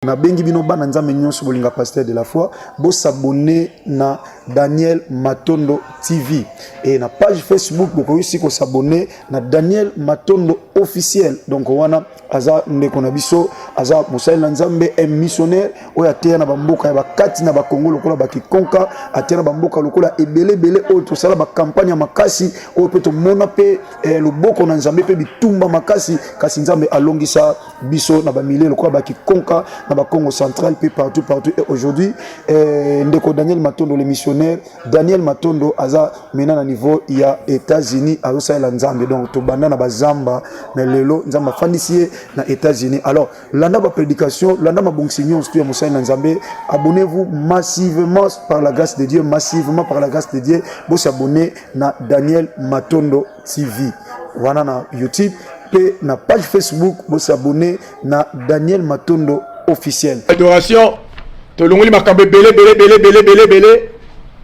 Na bengi bino bana nzambe nyonso bolinga pasteur de la foi, bo s'abonner na Daniel Matondo TV et na page Facebook boko aussi ko s'abonner na Daniel Matondo officiel. Donc wana aza ndeko na biso aza Mosaïl Nzambe un missionnaire oya teya na bamboka ya bakati na bakongo lokola bakikonka ateya na bamboka lokola ebele oyo tosala ba campagne makasi oyo pe to mona pe loboko na Nzambe pe bitumba makasi kasi Nzambe alongisa biso na ba milieu lokola bakikonka na ba Congo central puis partout et aujourd'hui ndeko Daniel Matondo le missionnaire Daniel Matondo aza mena na niveau ya États-Unis à Mosaïl Nzambe donc to banda na bazamba mais lelo Nzamba fandisier na États-Unis. Alors landa ba prédication landa ma bonsignon sur Mosaïl Nzambe, abonnez-vous massivement par la grâce de Dieu, massivement par la grâce de Dieu, vous s'abonner na Daniel Matondo TV wana na YouTube et na page Facebook vous s'abonner na Daniel Matondo officiel. Adoration, to longoli makambe belé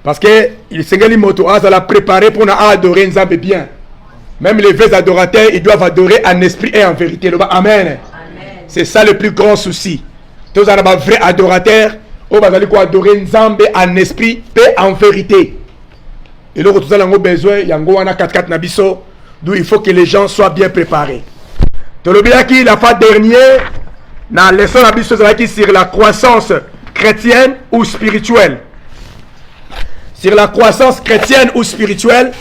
parce que il s'engage moto à la préparer pour adorer Nzambe bien. Même les vrais adorateurs, ils doivent adorer en esprit et en vérité. Amen. C'est ça le plus grand souci. Tous les vrais adorateurs, on va adorer Nzambe en esprit et en vérité. Et là, tout ça, on a besoin, il y a un 4-4 nabiso, d'où il faut que les gens soient bien préparés. Tu le bien qui la fois dernière, dans la leçon nabiso, sur la croissance chrétienne ou spirituelle. Sur la croissance chrétienne ou spirituelle,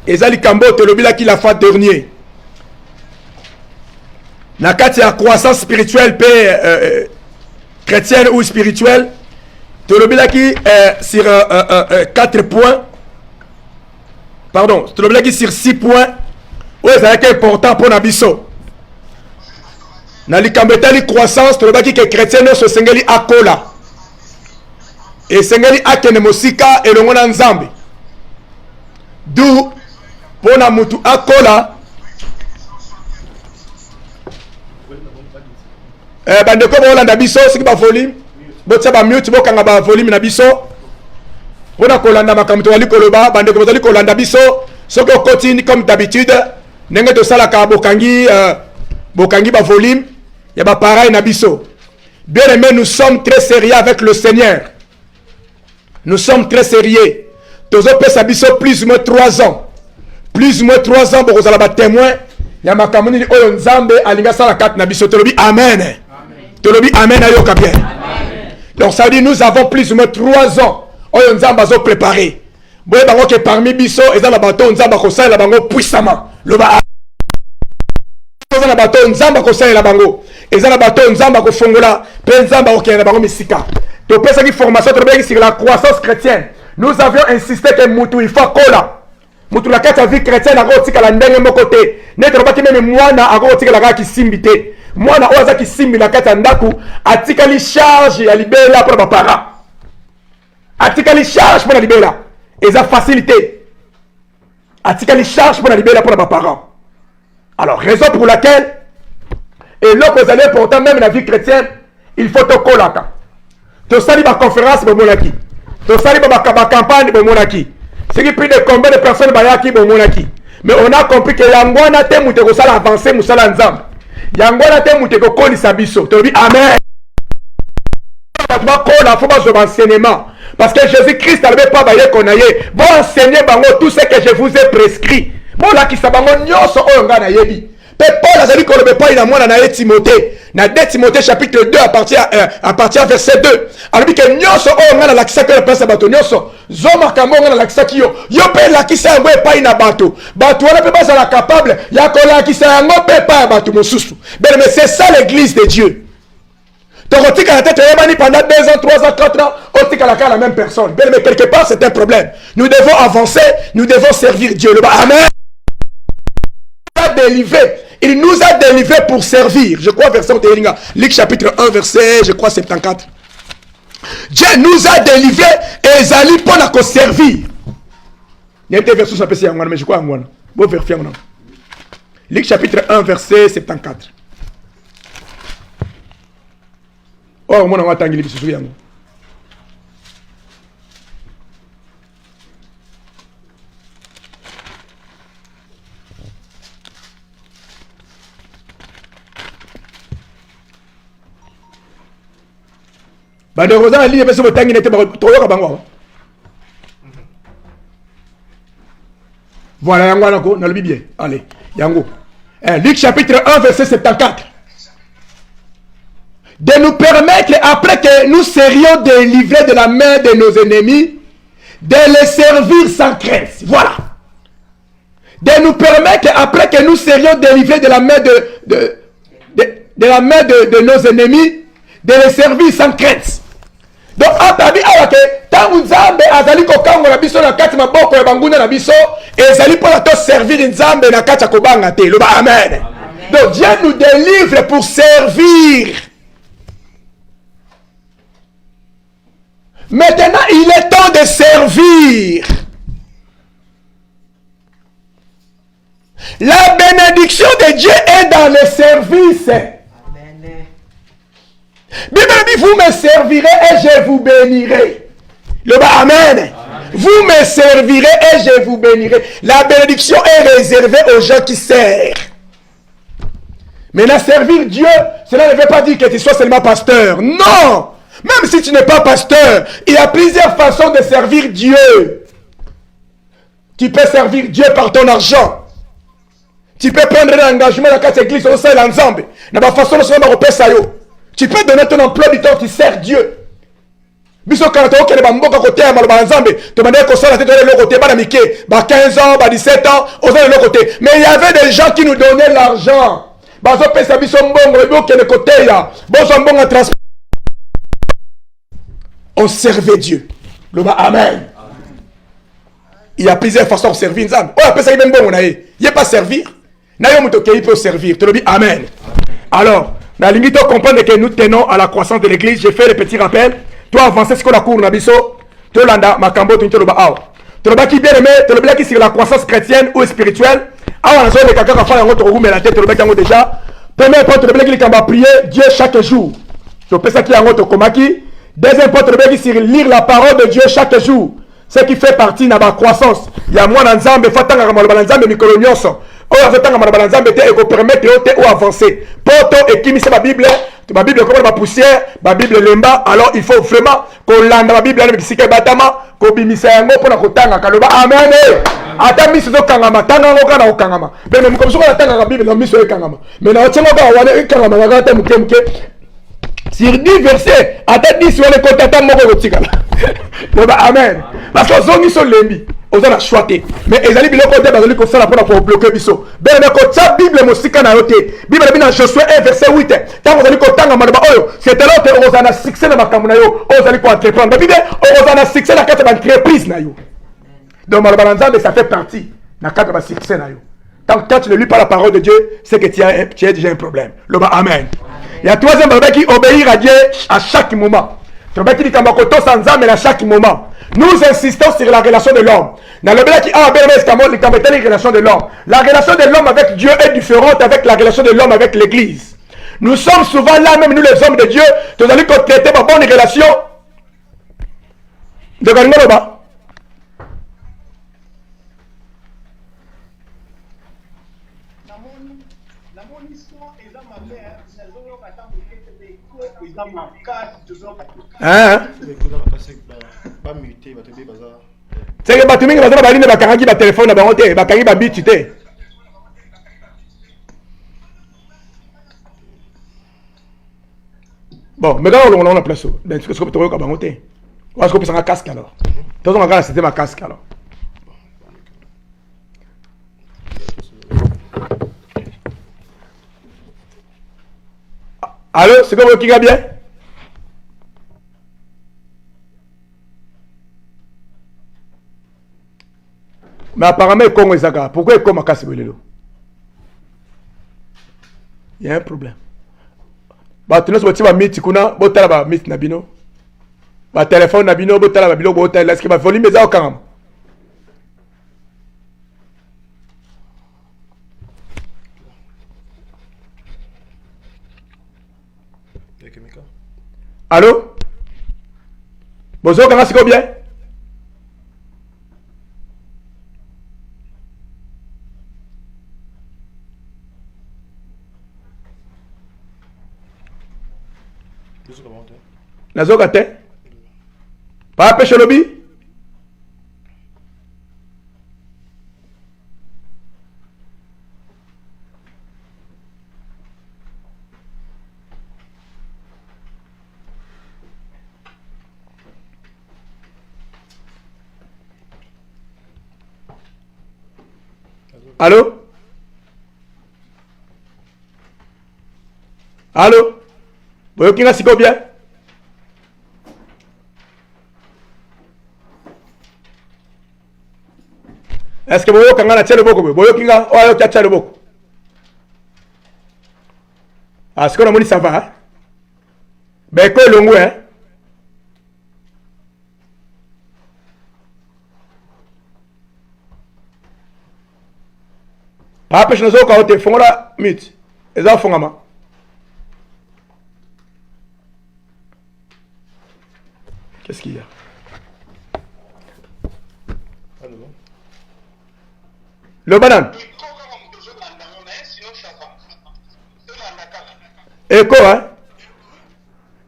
et Zali Kambo, tu le bien qui la fois dernière. Na la croissance spirituelle chrétienne ou spirituelle, tu le bien qui sur 4 points. Pardon, tu le bien qui sur 6 points. Où est-ce important pour Nabiso? Na likambetali croissance, tu le bien qui est chrétien, no so sengeli akola. Et sengeli akene mosika et le mona nzambe. D'où pour na mutu akola. Bandeko bolanda biso siki ba volume botsa ba mute bokanga ba volume na biso pona kolanda makamto wali koloba bandeko bozali kolanda biso soko continue comme d'habitude ndenge to sala ka bokangi ba volume ya ba pareil na biso. Bien aimé, nous sommes très sérieux avec le Seigneur. Nous sommes très sérieux. Tozo pesa biso plus ou moins 3 ans. Plus ou moins 3 ans pour ba témoin ya makamoni oyo Nzambe alinga sala 4 na biso tolobi amen. Tolobi amen ayoka bien. Donc ça veut dire nous avons plus ou moins 3 ans. Oyo Nzamba zo préparé. Boye bango ke parmi biso eza na bato Nzamba ko sala bango puissamment. Loba eza na bato Nzamba ko sala bango. Eza na bato Nzamba ko fongola pe Nzamba ko kena bango misika. To pesa ki formation to bien sur la croissance chrétienne. Nous avions insisté que mutu il faut kola. Mutu la kata vie chrétienne a rotika la ndenge moko te. Neto baki même mwana a rotika la ki simbité. Mwana oza ki simbi la kata ndaku atika li charge ya libela pour ba para. Atika li charge pour la libela. Et ça facilité. Atika li charge pour la libela pour ba para. Alors raison pour laquelle et là que vous allez pourtant même la vie chrétienne, il faut te kolaka. To sali ba conférence bo monaki. To sali ba campagne bo monaki. C'est qui plus de combien de personnes bayaki bo monaki. Mais on a compris que yangwana te mute ko sala avancer musala nzambe. Yangwana te mute ko kolisa biso. To bi amen. Faut pas enseignement. Parce que Jésus-Christ n'avait pas baillé qu'on aille. Bon enseigner bango tout ce que je vous ai prescrit. Bon là qui sabango nyoso oyonga na yebi. Paul a dit qu'on ne peut pas y avoir dans Timothée. Dans 2 Timothée chapitre 2 à partir verset 2. Alors dit que nyoso oyonga na lakisa que le prince bato nyoso. Zoma kamonga na lakisa kiyo. Yo pe lakisa yango pa ina bato. Bato wana pe pas la capable. Ya ko lakisa yango pe pa bato mosusu. Mais c'est ça l'église de Dieu. Torotika la tête yamani pendant 2 ans, 3 ans, 4 ans, otika la même personne. Mais quelque part c'est un problème. Nous devons avancer, nous devons servir Dieu. Amen. Délivré. Il nous a délivrés pour servir. Je crois verset de Luc chapitre 1 verset je crois 74. Dieu nous a délivrés et ils allaient pour la servir. Il y a un verset ça peut se mais je crois en moi. Bon verset non. Luc chapitre 1 verset 74. Oh mon on va tanguer biso yango. bandeko boza na ligne mpe so botangi nete toyoka bango. Voilà, yango wana ko nalobi bien. Allez, yango. Luc chapitre 1 verset 74. De nous permettre, après que nous serions délivrés de la main de nos ennemis, de les servir sans crainte. Voilà. De nous permettre, après que nous serions délivrés de la main de la main de nos ennemis, de les servir sans crainte. Donc, atabi awake, tangu nzambe azali kokango na biso na kati maboko ya banguna na biso, ezali pour to servir nzambe na kati ya kobanga te. Loba amen. Donc, Dieu nous délivre pour servir. Maintenant, il est temps de servir. La bénédiction de Dieu est dans le service. Amen. Bible dit, vous me servirez et je vous bénirai. Le bas, amen. Amen. Vous me servirez et je vous bénirai. La bénédiction est réservée aux gens qui servent. Maintenant, servir Dieu, cela ne veut pas dire que tu sois seulement pasteur. Non! Même si tu n'es pas pasteur, il y a plusieurs façons de servir Dieu. Tu peux servir Dieu par ton argent. Tu peux prendre un engagement dans la église, on sait l'ensemble. Tu peux donner ton emploi du temps, tu sers Dieu. Biso quand tu as un côté à Malbanzambe, tu m'as dit que ça, tu as le côté, 15 ans, 17 ans, on a le côté. Mais il y avait des gens qui nous donnaient l'argent. On servait Dieu. Amen. Il y a plusieurs façons de servir. Oh, après ça, il n'y a pas servir. Il peut servir. Tu le dis Amen. Alors, dans limite, on comprend que nous tenons à la croissance de l'église. J'ai fait le petit rappel. Toi, avancer ce qu'on a cours, Nabiso. Tu l'as Makambo, tu l'as qui bien aimé, tu l'as qui sur la croissance chrétienne ou spirituelle. Ah, on a besoin de quelqu'un qui a fait un autre roux, mais la tête, tu l'as déjà. Premier point, tu l'as qui va prier Dieu chaque jour. Tu peux ça qui a un autre komaki. Deuxième point, tu l'as qui sur lire la parole de Dieu chaque jour. Ce qui fait partie de ma croissance. Il y a moi dans Nzambe, fatanga dans Nzambe, mikolo nyonso. Oh, fatanga dans Nzambe, te eko permettre ou avancer. Poto et qui ma Bible, comme ma poussière, ma Bible lemba. Alors il faut vraiment qu'on lande ma Bible avec sike batama, qu'on bimisa yango pour na kotanga kaloba. Amen. Ata miso zo kangama, tanga ngo kana okangama. Mais même comme ça on tanga la Bible dans miso kangama. Mais na tanga ba wana kangama na ta muke muke. Sur 10 versets, à 10 sur les côtés, amen. Parce que les sont lembi, ils ont choisi. Mais ils allaient bien côté, ils allaient comme ça pour bloquer biso. Ben mais quand la Bible musika na yote, Bible dans Josué 1 verset 8. Tant vous allez kotanga malaba oyo, c'était là que vous avez succès dans makamuna yo, vous allez quoi entreprendre. Bible, vous avez succès dans quatre entreprises na yo. Donc malaba nzambe ça fait partie na quatre succès na yo. Tant que tu ne lis pas la parole de Dieu, c'est que tu as déjà un problème. Le bas amen. Il y a troisième barbe qui obéir à Dieu à chaque moment. Barbe qui dit Kamakoto sans âme à chaque moment. Nous insistons sur la relation de l'homme. Dans le qui a la relation de l'homme. La relation de l'homme avec Dieu est différente avec la relation de l'homme avec l'église. Nous sommes souvent là, même nous les hommes de Dieu, nous allons traiter ma bonne relation. De Galinoba. C'est que bato mingi bazala baline bakangaki ba téléphone na bango te bakangi ba bit te. Bon, mais quand on a place, est-ce que tu peux te bango te? Ou est-ce que tu peux un casque alors? Toi on va c'était ma casque alors. Allô, c'est comme qui va bien? Mais apparemment, il Congo Ezaka. Pourquoi il Congo Makasi Bolelo? Il y a un problème. Bah, tu n'as pas mis Tikuna, Botala ba mit Nabino. Bah, téléphone Nabino, Botala ba bilo, Botala, est-ce qu'il va volume mais ça au Karam? Allô? Bonjour, comment c'est bien? nazoka te pa peshe lobi Allô? Allô? Boyo kinga siko bien? Est-ce que boyo kanga na tchele boko? Boyo kinga oyo kya tchele boko? Ah, ce qu'on a moni ça va, hein? Ben ko longo, hein? Papa, je ne sais pas où tu es là, mute. Les enfants, qu'est-ce qu'il y a? Le banane. Eko, hein?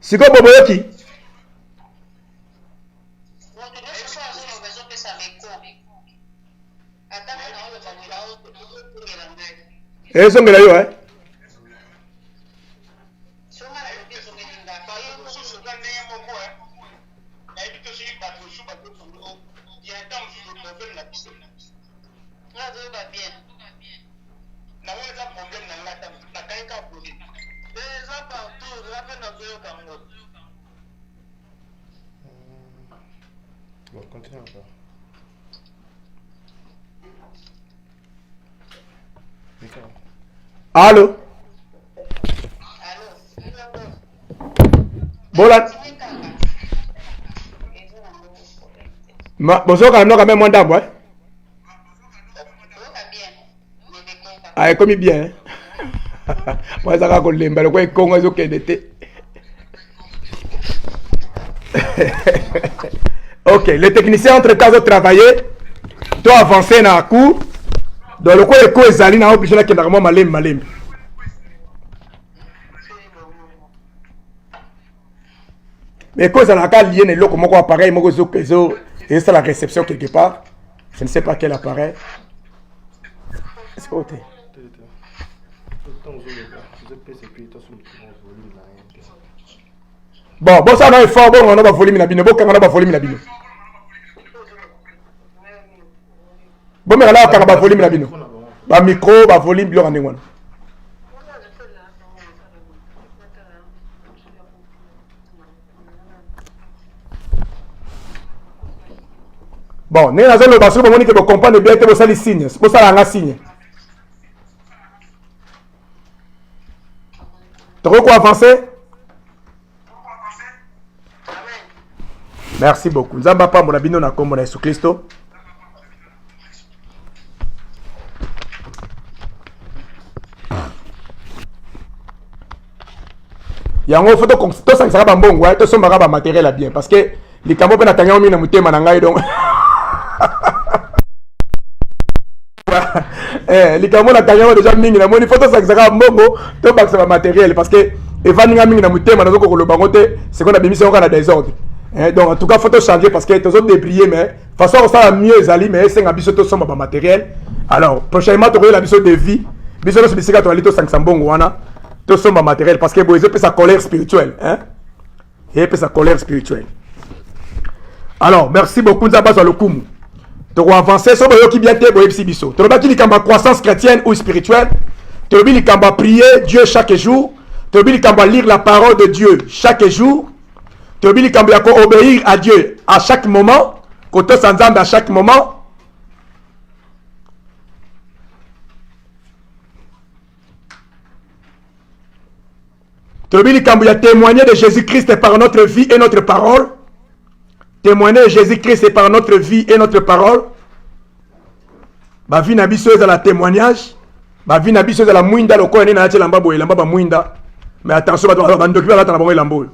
C'est quoi Boboyoki? Et ça, mais hein? Bon, continue encore. Allô? Bola. Bonjour, quand même moins d'arbres, hein? Ah, il commis bien, hein? Moi, ça va qu'on l'aime, mais le coin est con, ils ont qu'un été. Ok, les techniciens entre-temps ont travaillé. Toi, avancé dans la cour. Donc, le coin est co ezali na obligé là qui est normalement malem. Mais quand ça n'a qu'à lier les locaux, mon appareil, mon réseau, et c'est la réception quelque part. Je ne sais pas quel appareil. Est-ce que tu bon, ça non est fort, bon, on a pas volume la bine, bon, quand on a pas volume la bine. Bon, mais là, quand on a pas volume la bine. Ba micro, ba volume, bien en est. Bon, nous avons le bassin pour que vous compreniez bien que vous avez les signes. Vous avez un signe. Tu veux quoi avancer? Merci beaucoup. Nous avons pas mon abino na comme Jésus Christ. Il y a un photo comme ça, ça va bon, ouais, tout ça va matériel bien parce que les cameaux peuvent attendre au minimum thème en donc. Les cameaux attendent déjà mingi na moni photo ça va bon, tout ça va matériel parce que evaninga mingi na thème na ko le bangote c'est qu'on a mis ça en désordre. Donc en tout cas photo changer parce que tous autres débrier mais façon ça mieux ezali mais c'est un biso tout ça va matériel. Alors prochainement tu auras la biso de vie, biso no bisika to alito 500 bongo wana. Tout ça matériel parce que vous avez sa colère spirituelle, hein? Et puis sa colère spirituelle. Alors, merci beaucoup nous avons le coup. Tu vas avancer sur le qui bien te boye biso. Tu vas qui la croissance chrétienne ou spirituelle. Tu vas prier Dieu chaque jour. Tu vas lire la parole de Dieu chaque jour. Tu vas obéir à Dieu à chaque moment. Côté sans à chaque moment. Tu vas témoigner de Jésus-Christ par notre vie et notre parole. Témoigner de Jésus-Christ par notre vie et notre parole. Ma vie n'a pas de la témoignage. Ma vie n'a pas de la mouinda. Le corps n'est pas de la mouinda. Mais attention, il y a un document qui est lambo.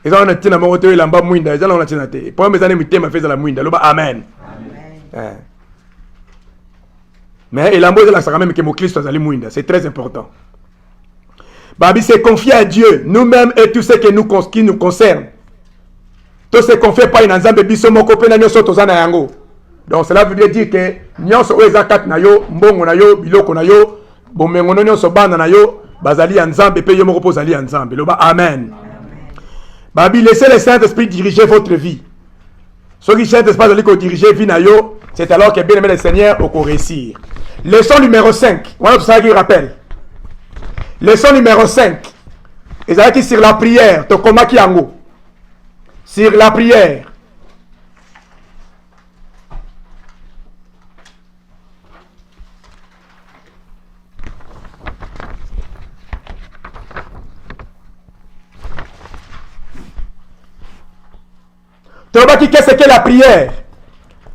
Ils ont un petit amour de la mouinda. Ils ont un petit amour. Pour mes années, je fais de la mouinda. Amen. Mais il a un peu de la sacrament que mon Christ soit allé mouinda. C'est très important. Babi, c'est confier à Dieu, nous-mêmes et tout ce qui nous concerne. Tout ce qu'on fait pas, il y a un biso moko pe na nyoso tozana yango. Donc cela veut dire que nyonso oeza kat na yo, mbongo na yo, biloko na yo, bomengo nyonso bana na yo, bazali ya nzambe pe yo moko pozali ya nzambe. Loba amen. Babi, laissez le Saint-Esprit diriger votre vie. Ce qui Saint-Esprit allait diriger vie na yo, c'est alors que bien aimé le Seigneur au réussir. Leçon numéro 5. Voilà tout ça qui rappelle. Leçon numéro 5. Et ça qui sur la prière, to koma ki yango. Sur la prière. Qu'est-ce que la prière?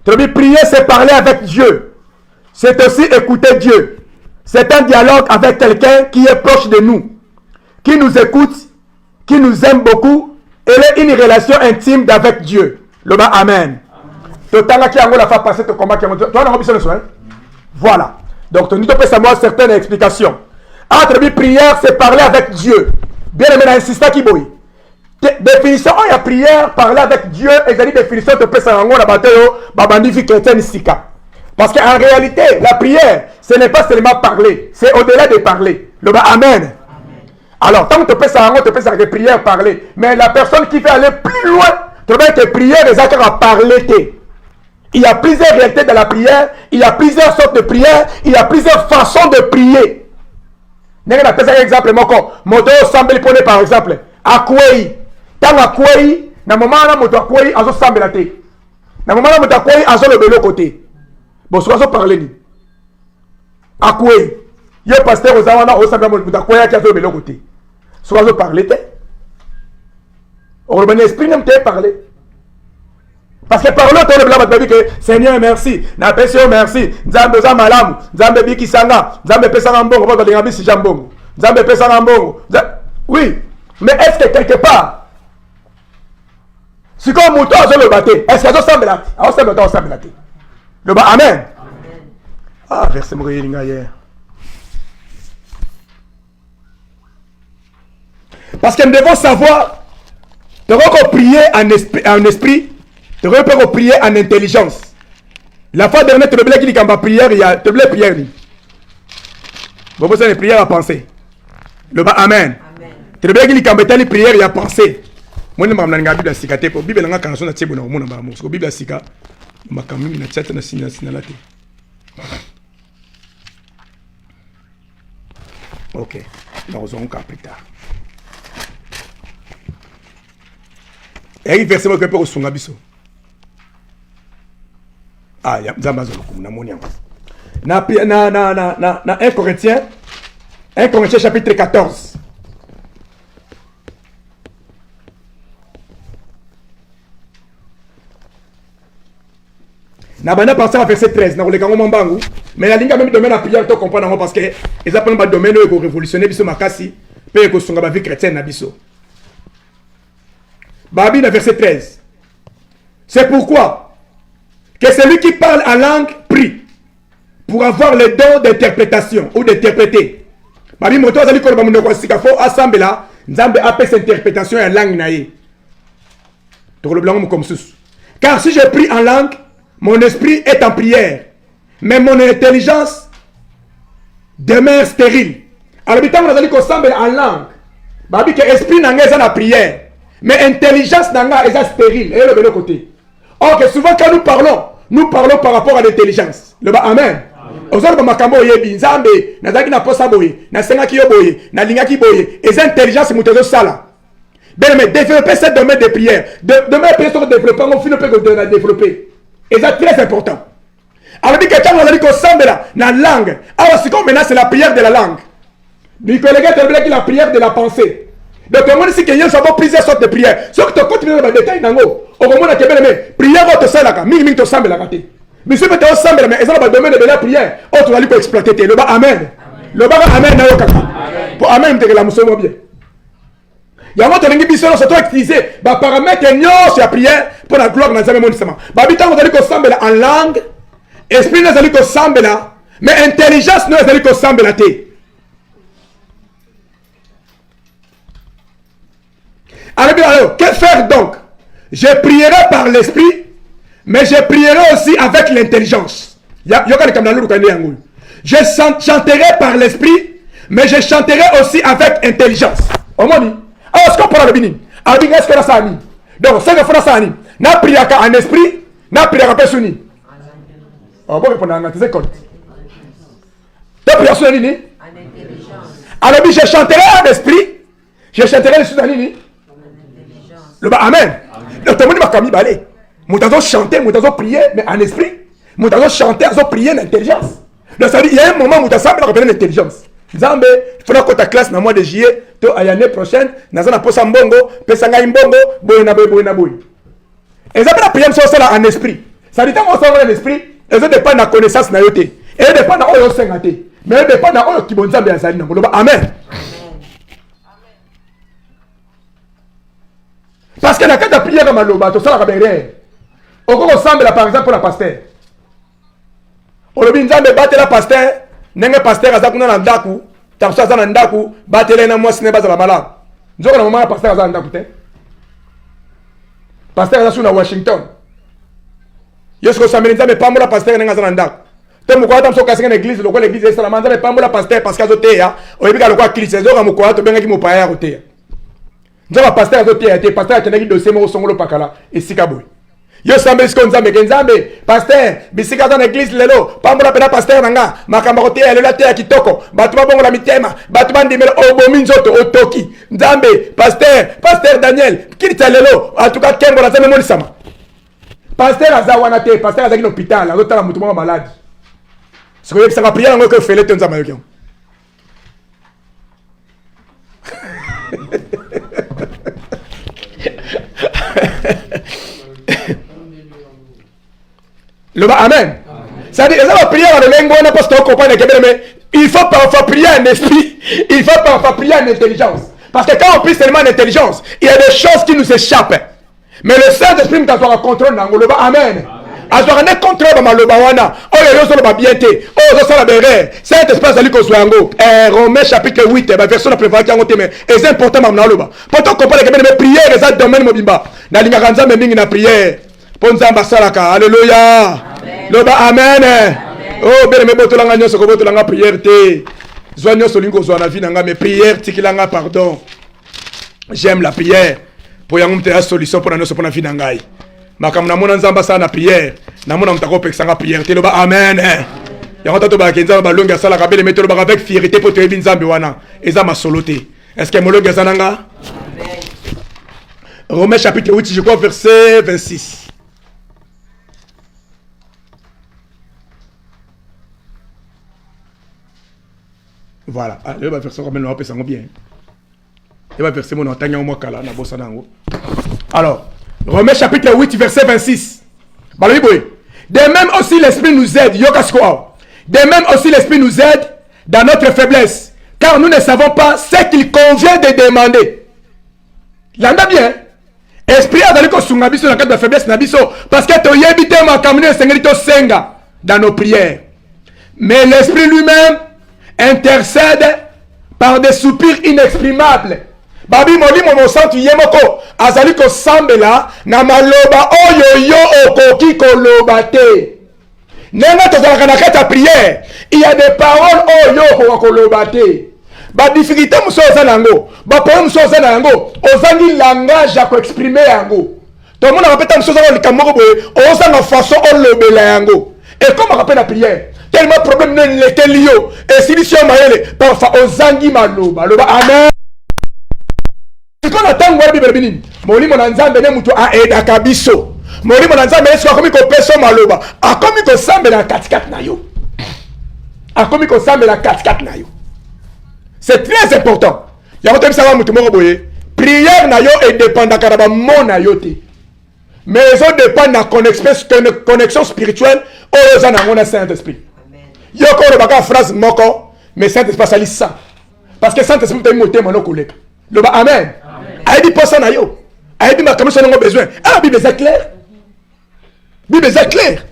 Prier, c'est parler avec Dieu. C'est aussi écouter Dieu. C'est un dialogue avec quelqu'un qui est proche de nous, qui nous écoute, qui nous aime beaucoup. Elle est une relation intime avec Dieu. Le bas, amen. Voilà. Donc, nous devons savoir certaines explications. Entre prière, c'est parler avec Dieu. Bien aimé, insista qui boy. Définition il y a prière, parler avec Dieu, et la définition de Pessango, la bataille, Babandi chrétien Sika. Parce qu'en réalité, la prière, ce n'est pas seulement parler, c'est au-delà de parler. Le bas, amen. Alors, tant que tu peux s'arranger, tu peux s'arranger prière, parler. Mais la personne qui veut aller plus loin, tu veux que prière, les acteurs à parler. Il y a plusieurs réalités dans la prière, il y a plusieurs sortes de prières, il y a plusieurs façons de prier. Nous avons un exemple, Moto semble prendre par exemple, Akwei. Tant Akwei, na moment là, Moto Akwei, azo semble la té. Na moment là, Moto Akwei, azo le belo côté. Bon, soit azo parler ni. Akwei. Yo pasteur aux awana, au semble Moto Akwei, qui azo le belo côté. Soit azo parler té. Or, le esprit n'aime pas parler. Parce que par l'autre, on a dit que Seigneur, merci. Napesio, merci. Nzambe za malamu. Nzambe biki sanga. Nzambe pesa ngambongo. Pas de ngabi si jambongo. Nzambe pesa ngambongo. Oui. Mais est-ce que quelque part, si comme mouton a le batté, est-ce qu'il y a un là? Ah, on là. Le bas, amen. Ah, verset Mourilinga hier. Parce que nous devons savoir, nous devons prier en esprit. Tu peux prier en intelligence. La fois dernière, tu veux qu'il y a une prière, il y a une prière. Vous avez une prière à penser. Le bas, amen. Tu veux qu'il y a une prière, il y a pensé. Moi, je suis la Bible à Sika. Pour Bible, la canson, c'est bon. Moi, je suis Bible à Sika. Je suis quand même une tête na signalate. Ok. Nous allons encore plus tard. Et il verset que pour sunga biso. Ah, ya Zamazo na moni yango. Na 1 Corinthiens chapitre 14. Na bana passer à verset 13 na koleka ngoma mbangu, mais la linga même domaine la prière to comprendre parce que ils appellent pas domaine ko révolutionner biso makasi pe ko sunga ba vie chrétienne na biso. Babi na verset 13. C'est pourquoi que celui qui parle en langue prie pour avoir le don d'interprétation ou d'interpréter. Babi moto azali ko ba munoko sika fo assemble là, nzambe appelle cette interprétation en langue naïe. To le blanc comme sous. Car si je prie en langue, mon esprit est en prière, mais mon intelligence demeure stérile. Alors, quand on a dit qu'on semble en langue, babi que esprit n'a pas la prière, mais intelligence n'a pas stérile. Et le côté. Or que souvent quand nous parlons par rapport à l'intelligence. Le bas, amen. Aujourd'hui, makambo yebi nzambe nazaki na posa boye, na senga ki yo boye, na linga ki boye. Et cette intelligence mutezo sala. Ben mais développer cette domaine de prière. Demain prière sur développer, on finit pas de la développer. Et c'est très important. Alors, quand on a dit qu'on semble là, dans la langue, alors c'est comme maintenant c'est la prière de la langue. Les collègues te dit la prière de la pensée. Donc, on dit qu'il y a plusieurs sortes de prières. Sauf que tu continues dans le détail, au moment où tu as prière, tu as là, ming tu semble là. Mais si tu as semble là, mais ils ont le domaine de la prière, tu vas aller pour exploiter. Le bas, amen. Le bas, amen, pour amen, tu as la mousson bien. Il y a un autre qui est surtout utilisé. Paramètres sur la prière pour la gloire dans le monde. Babitan, vous allez qu'on semble en langue. Esprit, nous allons qu'on semble là. Mais intelligence, nous allons qu'on semble là. Alors, que faire donc? Je prierai par l'esprit, mais je prierai aussi avec l'intelligence. Je chanterai par l'esprit, mais je chanterai aussi avec intelligence. On m'a dit, alors ce qu'on parle de Bini, est-ce que ça a dit? Donc, c'est que ça a dit. N'a prié en esprit, n'a prié en personne. On va répondre à tes écoles. N'a prié en intelligence. Alors, je chanterai en esprit, je chanterai en intelligence. Le bas, amen. Donc, tout le monde m'a commis balai. Nous avons chanté, nous avons prié, mais en esprit. Nous avons chanté, nous avons prié en intelligence. Donc, ça veut dire, il y a un moment où nous avons appelé l'intelligence. Zambé, il faudra que ta classe, dans le mois de juillet, à l'année prochaine, nous allons appeler Mbongo, Pesanga Mbongo, Boyna Boy. Et ça, la prière, c'est en esprit. Ça dit, quand on s'en va en esprit, elles ne dépendent de la connaissance, et elles dépendent de la connaissance, mais elles dépendent de la connaissance. Amen. Parce que la carte de prière, tout ça, on ressemble par exemple pour la pasteur. On le dit, Nzambe batte la pasteur, n'est pasteur à Zakuna Nandaku, Tarsa Zanandaku, batte les nains, moi, ce n'est pas la malade. Nous avons un moment pasteur à Zandaku. Pasteur à Washington. Yosko Samuel Nzambe, pas moi la pasteur à Zandaku. Tant que nous sommes dans l'église, l'église est la manzane, pas moi la pasteur parce qu'à Zoté, on est bien le quoi Christ, c'est un quoi, tu bien qui m'a pas à Zoté. Nous avons pasteur à Zoté, pasteur à Tenegi de Semo Songolo Pakala et Sikaboy. Yo sambe ce qu'on zambe Genzambe, pasteur, bisika dans l'église lelo, pambola pena pasteur nanga, makamarote elle la terre kitoko, batuma bongo la mitema, batuma ndimelo obominzoto otoki, nzambe, pasteur Daniel, kilita lelo, en tout cas kembo la zambe molisama. Pasteur azawana te, pasteur azaki dans l'hôpital, l'autre la mutu malade. Ce que ça va prier ngo que fele ton zama yo. Le bas, amen. Ça veut dire, ça va prier dans le lingo, on n'a pas ce qu'on comprend, mais il faut parfois prier en esprit, il faut parfois prier en intelligence. Parce que quand on prie seulement en intelligence, il y a des choses qui nous échappent. Mais le Saint-Esprit nous a contrôle dans le bas, amen. Azora ne contrôle dans le bas, oh, il y a des choses bien été, oh, ça la berre, Saint-Esprit, ça lui cause l'ango. Romains chapitre 8, verset la prévoit qui a monté, mais c'est important, maintenant, le bas. Pourtant, on comprend que les prières, les autres domaines, mobimba. Dans l'ingaranza, mais bien, la prière. Ponzamba salaka, alléluia. Loba amen. Oh, bien, mais botolanga nyo soko botolanga prière te. Zoanyo solingo zoana vie nanga mais prière tikilanga pardon. J'aime la prière. Pour yangum te solution pour notre pour vie nangai. Makamna mona nzamba sa na prière. Na mona mtako pexanga prière te loba amen. Yango tato ba kenza ba longa salaka bele metelo ba avec fierté pour te binzambe wana. Eza ma soloté. Est-ce que molonga sananga? Romains chapitre 8, je crois verset 26. Voilà, il va faire ça comme on peut s'en bien. Il va verser mon entendre moi kala na bossa nango. Alors, Romains chapitre 8 verset 26. De même aussi l'esprit nous aide, yokasko. De même aussi l'esprit nous aide dans notre faiblesse, car nous ne savons pas ce qu'il convient de demander. L'anda bien. Esprit a d'aller ko sunga biso dans cadre de faiblesse na biso parce que to yebite ma kamine sengeli to senga dans nos prières. Mais l'esprit lui-même intercède par des soupirs inexprimables. Babi moli mo santu yemoko azali ko sambela na maloba oyo yo okoki ko lobate. Nenga to zala kana kata prière, il y a des paroles oyo ko lobate. Ba difficulté muso zanango, ba problème muso zanango, ozangi langage ya ko exprimer yango. To mona répéta muso zango likamoko boye, ozanga façon on lobela yango. Et comme on rappelle la prière, tellement problème ne l'était lié. Et si l'issue maëlle, parfois ozangi maloba, loba amen. Si on attend voir Bible binin, moli mon nzambe ne mutu a eda kabiso. Moli mon nzambe est comme ko peso maloba, a comme ko sambe la 4-4 na yo. A comme ko sambe la 4-4 na yo. C'est très important. Il y a un savoir mutu moko boye. Prière na yo et dépendant karaba mon na yo te. Mais ils dépend de la connexion spirituelle aux gens dans le Saint-Esprit. Il y a encore une phrase moko, mais Saint-Esprit ça lit ça. Parce que Saint-Esprit est monté mon collègue. Le bas amen. Aïe dit pas ça na yo. Aïe dit ma comme ça n'a besoin. Ah la Bible est claire. Bible est claire.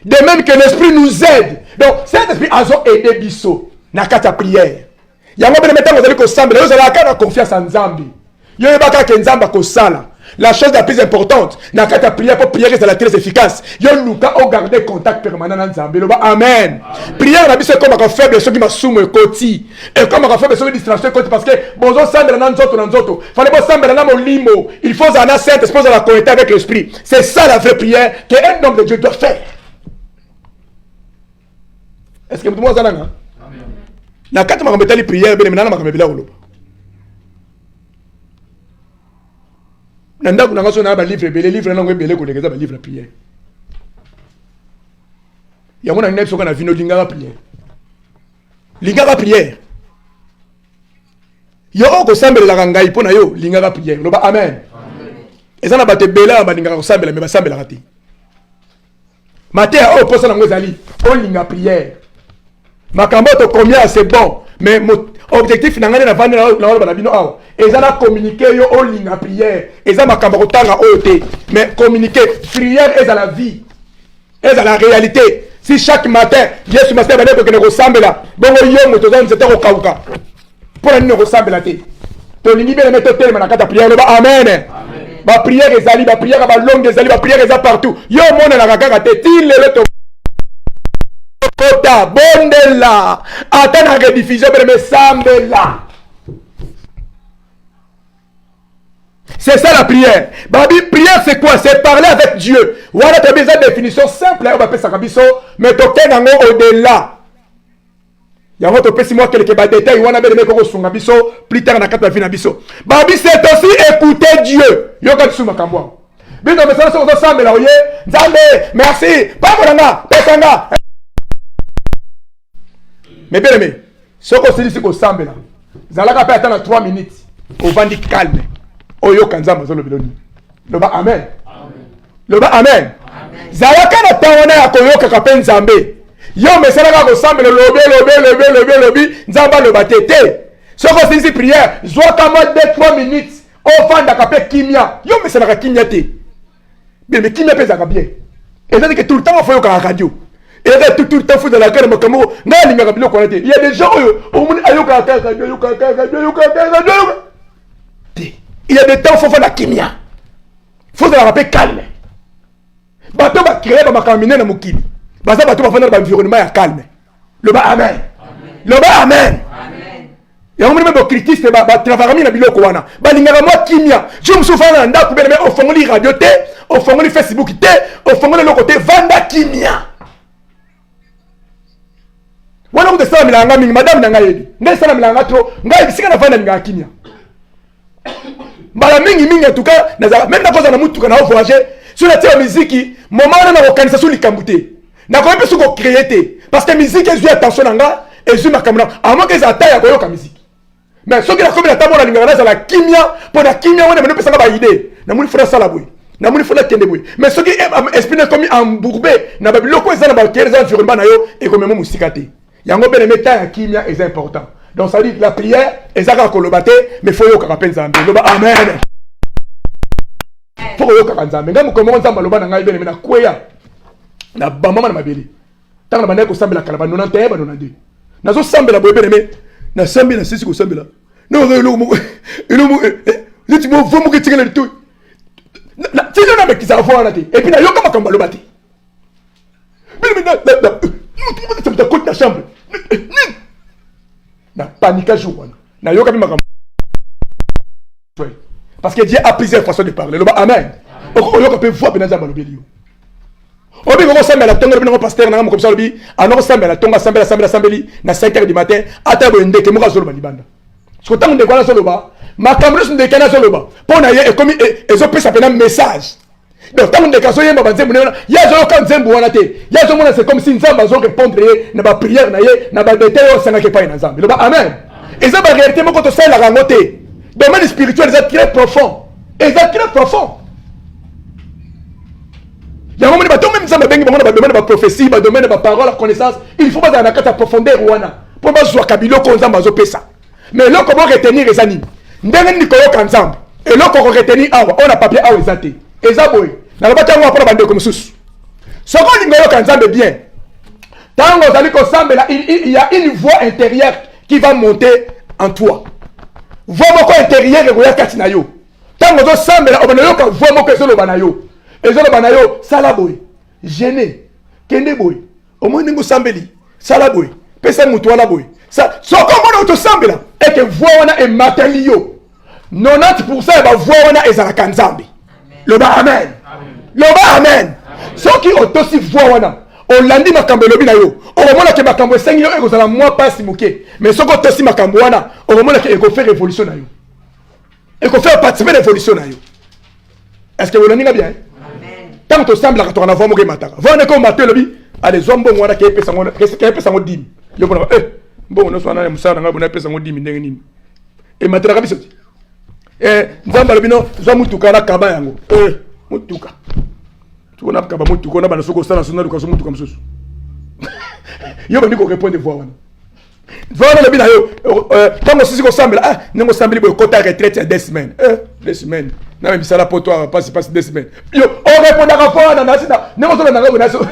De même que l'Esprit nous aide. Donc Saint-Esprit a aidé biso na kata prière. Il y a un moment de mettre vous allez ensemble, vous allez avoir confiance en Zambi. Yo yebaka ke nzamba ko sala. La chose la plus importante, na kata prière pour prière c'est la très efficace. Yo luka o garder contact permanent na nzambe. Loba amen. Prière na biso comme ka faible ceux qui masumu ekoti. Et comme ka faible ceux qui distraction ekoti parce que bozo sambela na nzoto. Fallait pas sambela na molimo. Il faut en sainte esprit la connecter avec l'esprit. C'est ça la vraie prière que un homme de Dieu doit faire. Est-ce que vous avez amen? Na kata makambetali prière bene na makambela olo. Nanda kuna ngaso na ba livre belé livre na ngwe belé ko lekeza ba livre prière. Ya mona nne soka na vino linga prière. Linga prière. Yo ko sambela la ngai pona yo linga prière. Loba amen. Ezana ba te bela ba linga ko sambela me ba sambela kati. Maté o posa na ngozali on linga prière. Makambo to combien c'est bon mais objectif na ngane na vendre na ba bino awa. Ezana communiquer yo o linga prière. Ezana makambo ko tanga oyote mais communiquer prière est à la vie. Est à la réalité. Si chaque matin, Jésus m'a dit que nous ressemblons là, bon, yo moto zone c'était au kauka. Pour nous ressembler là té. To lingi be mettre tellement na kata prière ba amen. Ba prière ezali, ba prière ba longue ezali, ba prière eza partout. Yo mona na kaka té til le to kota bondela. Ata na rediffusion be sambela. C'est ça la prière. Babi, prière c'est quoi? C'est parler avec Dieu. Voilà, tu as besoin de définition simple. On va appeler ça mais tu as au-delà. Il y a un autre petit mot quelques détails. On a besoin de plus tard dans la vie. Babi, c'est aussi écouter Dieu. Yo quand tu m'as bien dans mes sens on ensemble là, merci. Pas voilà, pesanga. Mais bien aimé, ce qu'on se dit c'est qu'on semble là. Zalaka peut attendre 3 minutes. On va dire calme. Oyo kanzamba zo lobeloni. Loba amen. Loba amen. Zalaka na tawana ya koyoka kapen nzambe. Yo mesalaka ko sambe lobi nzamba loba tete. Soko sisi prière, zwa kama 2-3 minutes. Ofanda kape kimia. Yo mesalaka kimia te. Mais kimia pesa ka bien. Et ça dit que tout le temps on fait au radio. Et tout le temps faut dans la guerre makamo na linga bilo ko il y a des gens au monde ayoka radio. Il y a des temps où il faut faire la kimia. Il faut se la rappeler calme. Bateau va créer ma caminer dans mon kili. Bateau va faire dans l'environnement calme. Le bas amen. Le bas amen. Il y a un moment de critique, il y a un travail dans le wana. Il y a un kimia. Je me souviens d'un an, au fond de la radio, au fond de Facebook, au fond de l'autre côté, vanda kimia. Wana vous descendez la ngami, madame Nangayebi. N'est-ce pas la trop? Ngayebi, c'est qu'on a fait la kimia. Mbala mingi en tout cas même na koza na mutu kana voyager sur la télé musique moment na organisation likambuté na ko pe ko créer parce que musique est attention nga et je makamna à moins que ça taille ko yoka musique mais ce qui la comme la table la lingana za la kimia pour la kimia on ne peut pas ba idée na muni fera sala boy na muni fera kende boy mais ce qui esprit comme embourbé na babilo ko za na ba kéré environnement na yo et comme musikate yango ben mettre ya kimia est important. Donc ça dit que la prière est à kolobate mais faut yo kapel zambe. Loba amen. Faut yo kapel zambe. Ngamu komo nzamba loba na ngai bene na kweya. Na ba mama na mabeli. Tanga bande ko sambela kala ba 91 ba 92. Nazo sambela boye bene na sambi na sisi ko sambela. No lo mo. Ilo mo. Ziti mo vomu ke tingela tout. Na tino na mekisa vo na te. Et puis na yo kama kamba lobate. Bene na. Tu me côté na chambre. Na panique jour na yoka bima parce que Dieu a plusieurs façons de parler. Loba amen. O yoka peut voir benza balobeli yo. Obi ko samba la tonga bino pasteur na comme ça lobi alors samba la tonga samba na 5h du matin ata bo ndeke mo ka zolo balibanda. So tango de kwala soloba makamro sun de kana soloba pona ye e komi ezo pesa pena message. Donc tango de kaso yemba banzembu na ya zo ka nzembu wana te. Ya zo mona c'est comme si nzamba zo répondre na ba prière na ye na ba détail o sanga ke pa na nzambe. Loba amen. Et ça ba réalité mo ko to sala la rangote. Domaine spirituel est très profond. Et c'est très profond. Il y a un moment où même ça m'a bengi ba domaine ba prophétie, ba domaine ba parole, la connaissance, il faut pas dans la carte profondeur wana. Pour pas jouer kabilo ko nzamba zo pesa. Mais là comment retenir les animes. Ndenge ni ko yoka nzamba. Et là ko retenir awa, on a papier awa ezate. Eza boy. Na ba tango apona bande comme sous. Soko lingo yoka nzamba bien. Tango zali ko sambela, il y a une voix intérieure qui va monter en toi. voix moko intérieur ekoya kati na yo ntango ozosambela obanayoka voix moko ezoloba na yo sala boye gêné kende boye omoi ndenge osambeli sala boye pesa mutu wana boye soko omona otosambela eke voix wana emateli yo 90% ya bavoix wana ezalaka nzambe loba amen loba amen soki otosi voix wana olandi makambo elobi na yo okomonake makambo esengi yo ekozala mwa pasi moke mais soki otosi makambo wana okomonake ekofaire révolution na yo ekofaire participer révolution na yo est-ce que olandinga bien tant tosambelaka tokana voix moko emataka voix wana ekomata elobi ale zwa mbongo wana keyepesa ngo 10 yobona mbongo nyonso wana mosala na ngai bona epesa ngo 10 ndenge nini ematelaka biso ti nzambe alobi no zwa mutuka na kaba yango mutuka tukona kaba mutuka na bana soko osala so naluka so mutuka mosusu yo bandi korépondre voix wana voix wana alobi na yo ntango osisi kosambela ndenge osambeli boye kota retraite ya 2 semaines 2 semaines na misala po to pasi 2 semaines yo orépondaka voix wana nasina ndenge ozolanda ngai bona so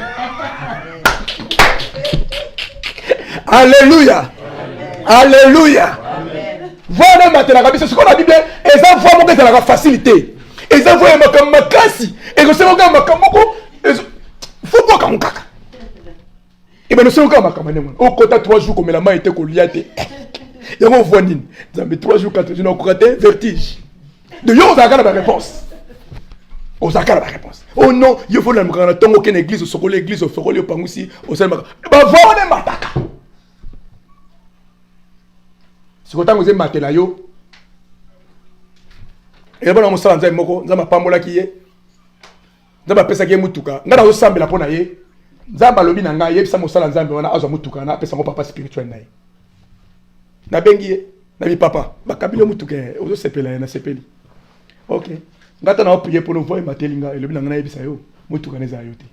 Alléluia. Alléluia. Voilà maintenant la Bible, ce qu'on a dit bien, et ça voit mon que la facilité. Et ça voit ma classe. Et que c'est mon gars ma kamoko. Faut pas comme kaka. Et ben nous sommes comme ma au côté 3 jours comme la main était colliate. Et on voit nini. Ça met 3 jours 4 jours on raté vertige. De yo on a la réponse. On a la réponse. Oh non, il faut la me tongo aucune église au sokole église au foroli au pangusi au selma. Ba voilà mataka. Si vous avez maté yo, et bon, on s'en va moko, nzamba pambola kiye, nzamba pesa kiye mutuka, ngana zo sambela pona ye, nzamba lobi na ngai yebisa mosala nzambe wana azwa mutuka na pesa ngo papa spirituel na ye. Na bengi ye, na bi papa, bakabilo mutuka, ozo sepela na sepeli. OK. Ngata na prier pour nous voir matelinga, lobi na ngai yebisa yo, mutuka neza yo te.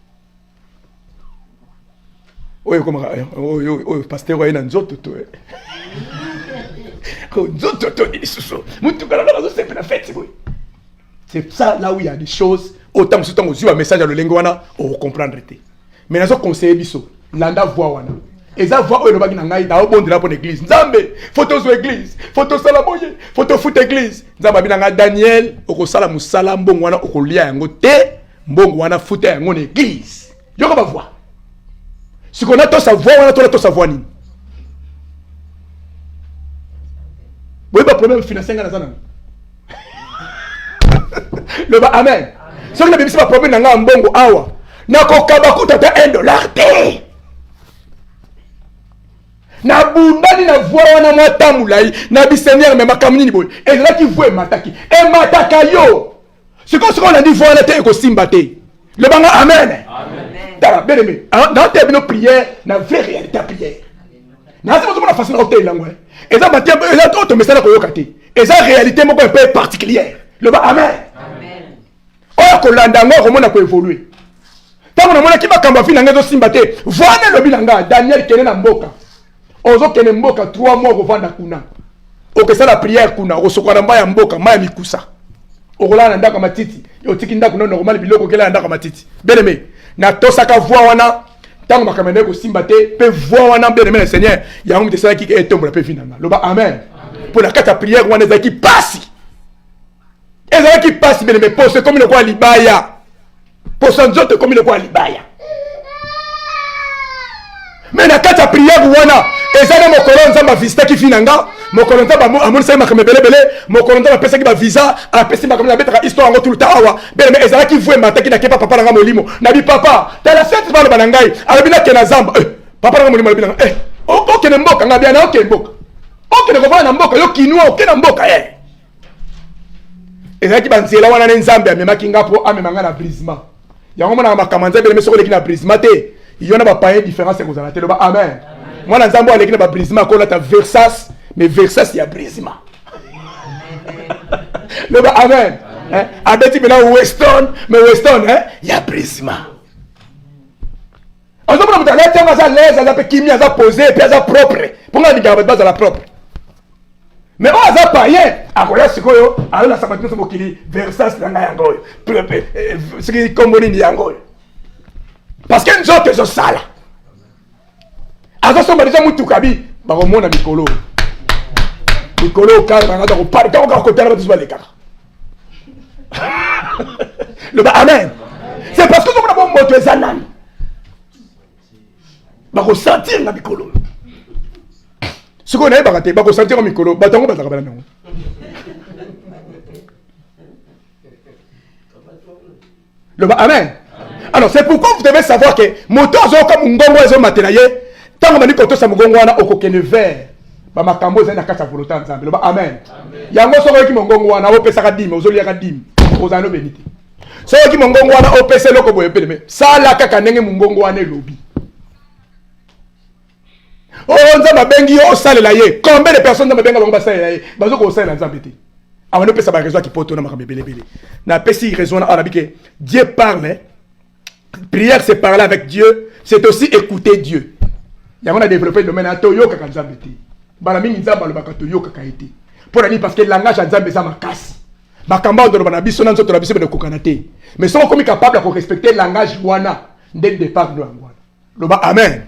Oyo koma oyo pasteur oyo na nzoto to. C'est ça là où il y a des choses autant que temps aux message à le lengwana on comprendre mais nazo conseiller biso landa voix wana et ça voix o lobaki na ngai da obonde la pour l'église nzambe photo sur église photo sala boye photo foot église nzamba binanga Daniel okosala musala mbongo wana okolia yango te mbongo wana foot yango na église yoko ba voix ce qu'on a to sa voix wana to sa voix nini. Vous avez un problème financier dans la zone. Le bas, amen. Si vous avez un problème dans la mbongo awa, na kokabaku tata $1 na bundani na voix wana mwa tamulai na bisenière mais makamuni ni boy. Et là qui voit mataki. Et mataka yo. C'est comme ce qu'on a dit voix la te ko simbate. Le banga amen. Amen. Bien aimé. Dans tes nos prières, na vraie réalité à prière. Na c'est pas facile à hôtel là ouais. Et ça matin et là tout message ko yokate. Et ça réalité moko un peu particulière. Le bas amen. Amen. Oh ko landa ngo ko mona ko évoluer. Tango na mona ki bakamba fina ngezo simbate. Voine le bilanga Daniel kene na mboka. Ozo kene mboka 3 mois ko vanda kuna. Ok ça la prière kuna ko sokwana mbaya mboka maya mikusa. Okola na ndaka matiti. Yo tiki ndaka no normal biloko kela na ndaka matiti. Bien aimé. Na tosaka voix wana tant makamene ko simbate pe voix wana bien aimé le Seigneur ya ngum te sala ki etombola pe finanga loba amen pour la carte prière wana ezaki pasi ezaki pasi bien aimé pose comme le quoi libaya pose nzoto comme le quoi libaya mais la carte prière wana ezana mokolo nzamba visita ki finanga mokolo nzamba amoni sa makambe belebele mokolo nzamba pesa ki ba visa a pesa makambe na betaka histoire ngo tout le temps awa bien mais ezala ki voue mataki na kepa papa na molimo na bi papa ta la fête ba le banangai alobina ke na zamba papa na molimo alobina ok ne mboka ngabia na ok mboka ok ne ko na mboka yo kinwa ok na mboka ezala ki banzela wana ne nzambe amemaki ngapo amemanga na brisement yango mona makamanza bien mais soko leki na brisement te yona ba paye différence ko zala te lo ba amen moi na nzambo aleki na ba brisement ko la ta Versace mais Versace il y a brisement le ba amen abeti bena Weston mais Weston il y a brisement on demande à la tiens à l'aise à pe kimia za poser puis za propre pour nga diga ba za la propre mais on za paye akoya sikoyo ala na sabatino mokili Versace na yango ce qui comme ni yango parce que nous autres sala azo somba déjà mutuka bi ba komona mikolo Nicolo calme, on parle quand on côté là tous les gars. Le bas amen. C'est parce que nous avons monté zanan. Ba ressentir na Nicolo. Ce qu'on a baraté, ba ressentir au Nicolo, ba tango ba ta kabala non. Le bas amen. Alors c'est pourquoi vous devez savoir que moto zo comme ngongo ezo matelaye, tango mani koto sa ngongo wana okokene vers. Ba makambo za na kata volonté nzambe. Le bas amen. Yango soko ki ngongo wana opesa ka dime, ozoli ka dime. Ozano benite. Soko ki ngongo wana opesa loko boye pele. Sala kaka ndenge ngongo wana elobi. Oh nzamba bengi yo salela ye. Combien de personnes nzamba benga bango basalela ye? Bazo ko salela nzambe te. Avant opesa ba raison ki poto na makambe belebele. Na pesi raison na arabi que Dieu parle. Prière, c'est parler avec Dieu, c'est aussi écouter Dieu. Il y a développé le domaine à Toyo Kakanzambeti. Balami Nzamba le Bakatoyo Kakaiti. Pour la nuit, parce que le langage à Nzambe, ça m'a cassé. Bakamba de Banabi, son answer de la de Kokanate. Mais sont comme capables de respecter le langage Wana dès le départ de l'Angwana. Le bas, Amen.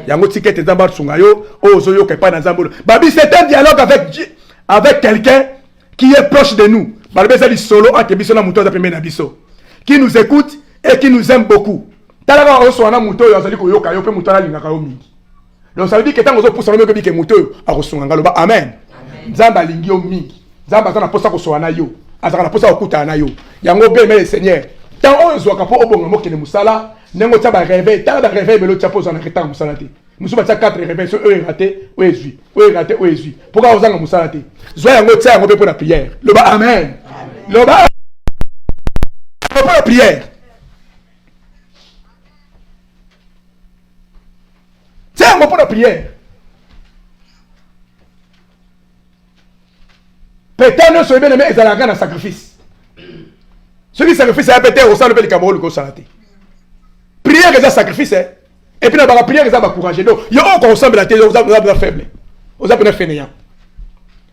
Il y a un ticket de Nzamba Tsungayo, oh Zoyo Kepa Nzambo. Babi, c'est un dialogue avec Dieu, avec quelqu'un qui est proche de nous. Balbe, c'est le solo, en Kebisona Mouton d'Apemé Nabiso. Qui nous écoute et qui nous aime beaucoup. Talaka oswana muto yo azali koyoka yo pe muto ala lingaka yo mingi. Donc ça veut dire que tant ozo poussa no ke muto akosunganga loba amen. Nzamba lingi yo mingi. Nzamba azana posa koswana yo. Azaka na posa okuta na yo. Yango be mais le Seigneur. Tant ozo ka po obonga mokene musala, nengo taba réveil, taba réveil belo tsapo za na keta musala te. Musuba tsa 4 réveils so eux raté, ou ezui. Ou raté, ou ezui. Pourquoi ozanga musala te? Zo yango tsa yango pe pour la prière. Loba amen. Loba pour la prière. C'est un mot pour la prière. Peut-être nous sommes bien aimés et un sacrifice. Celui qui sacrifice, c'est peut-être au sein de l'Cameroun ou salaté. Prière est un sacrifice. Et puis la prière est un courage. Donc, il y a encore ensemble la tête, vous avez faible. Vous avez fainéant.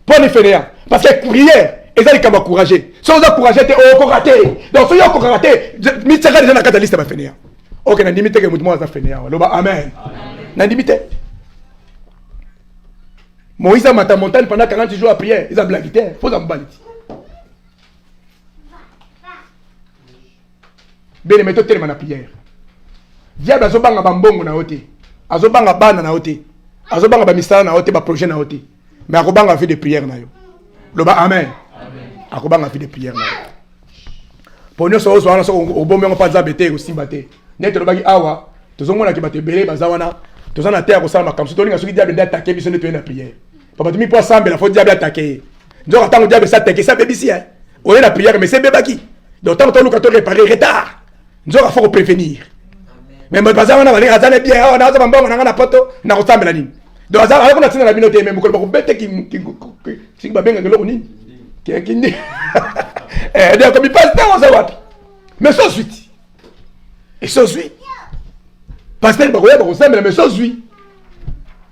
Pas les fainéants. Parce que prière est un courageux. Si vous avez courageux, vous avez raté. Donc, si vous avez raté, vous avez un catalyste à fainéant. Ok, on a limité que vous avez fainéant. Amen. Nandimité. Moïse a maté la montagne pendant 40 jours à prière. Ils ont blagué. Il faut en baliter. Bien, les méthodes tellement à prière. Diable a zobanga bambongo na ote. A zobanga bana na ote. A zobanga bamisala na ote, ba projet na ote. Mais a zobanga fait de prière na yo. Loba amen. A zobanga fait de prière na yo. Pour nous, so zo au bon moment pas zabete aussi baté. Net lobaki awa. Tozomona ki baté belé bazawana. Tous en a terre au salon comme si tu as diable d'attaquer bisous de la prière. Papa tu m'y pas semble la faute diable attaquer. Nous attendons le diable s'attaquer ça bébé ici hein. On est la prière mais c'est bébé qui. Donc tant que nous quand on réparer retard. Nous avons faut prévenir. Mais moi pas ça on a aller razana bien on a ça bon on a na poto na ressemble la ligne. Donc ça on a tenu la minoté même ko ko bête qui ba benga ngelo nini. Qui ni. Donc comme il passe temps on ça wapi. Mais sans suite. Et sans suite. Pasteur, mais ça, oui.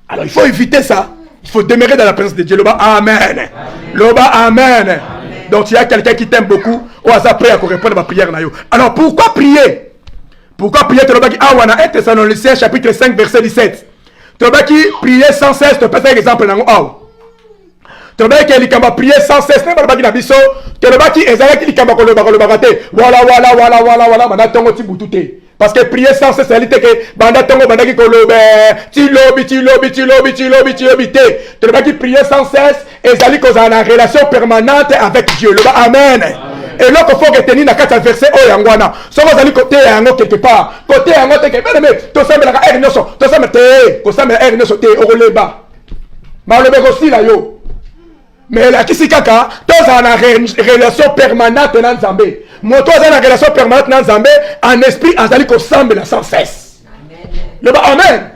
Alors il faut éviter ça. Il faut demeurer dans la présence de Dieu. Loba, amen. Loba, amen. Donc il y a quelqu'un qui t'aime beaucoup. Ou à ça, prêt à répondre à ma prière. Alors pourquoi prier? Pourquoi prier? Tu as 1 Thessaloniciens chapitre 5 verset 17. Tu as prier sans cesse. Tu peux faire un exemple. Tu as prier sans cesse. Tu as prier parce que prier sans cesse, c'est que banda tongo banda ki kolobe, ti lobi. Tu dois prier sans cesse et zali ko za na relation permanente avec Dieu. Le amen. Et là qu'il faut que tenir na 4 verset o yangwana. So ko zali côté yango quelque part. Côté yango te ke mais to semble la er noso, to semble te, ko semble er noso te o leba. Ma le be aussi là yo. Mais la kisikaka, tous en a relation permanente dans Zambé. Moi, tous en a relation permanente dans Zambé, en esprit, en zali qu'on semble sans cesse. Le bas, amen.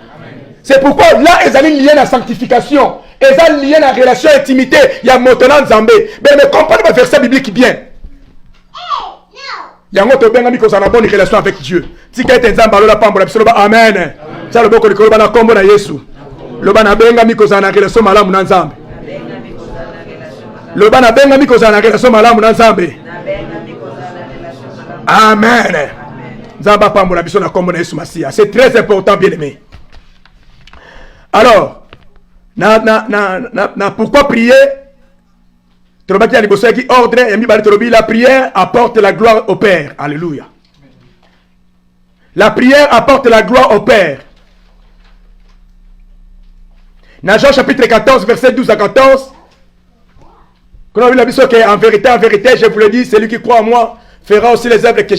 C'est pourquoi là, ils allaient lier la sanctification. Ils allaient lier la relation intimité. Il y a maintenant dans Zambé. Mais comprenez le verset biblique bien. Il y a un autre bien ami qu'on a une bonne relation avec Dieu. Si quelqu'un est en bas, la pambo, le bas, amen. Ça le beaucoup de la combo na Yesu. Le bas, na bien ami qu'on a une relation malade dans Zambé. Le bana benga miko za na relation malamu na Nzambe. Amen. Nzamba pambola biso na kombo na Yesu Masia. C'est très important bien aimé. Alors, pourquoi prier? La prière apporte la gloire au Père. Alléluia. La prière apporte la gloire au Père. Dans Jean chapitre 14, verset 12 à 14, quand on a vu en vérité, je vous le dis, celui qui croit en moi fera aussi les œuvres que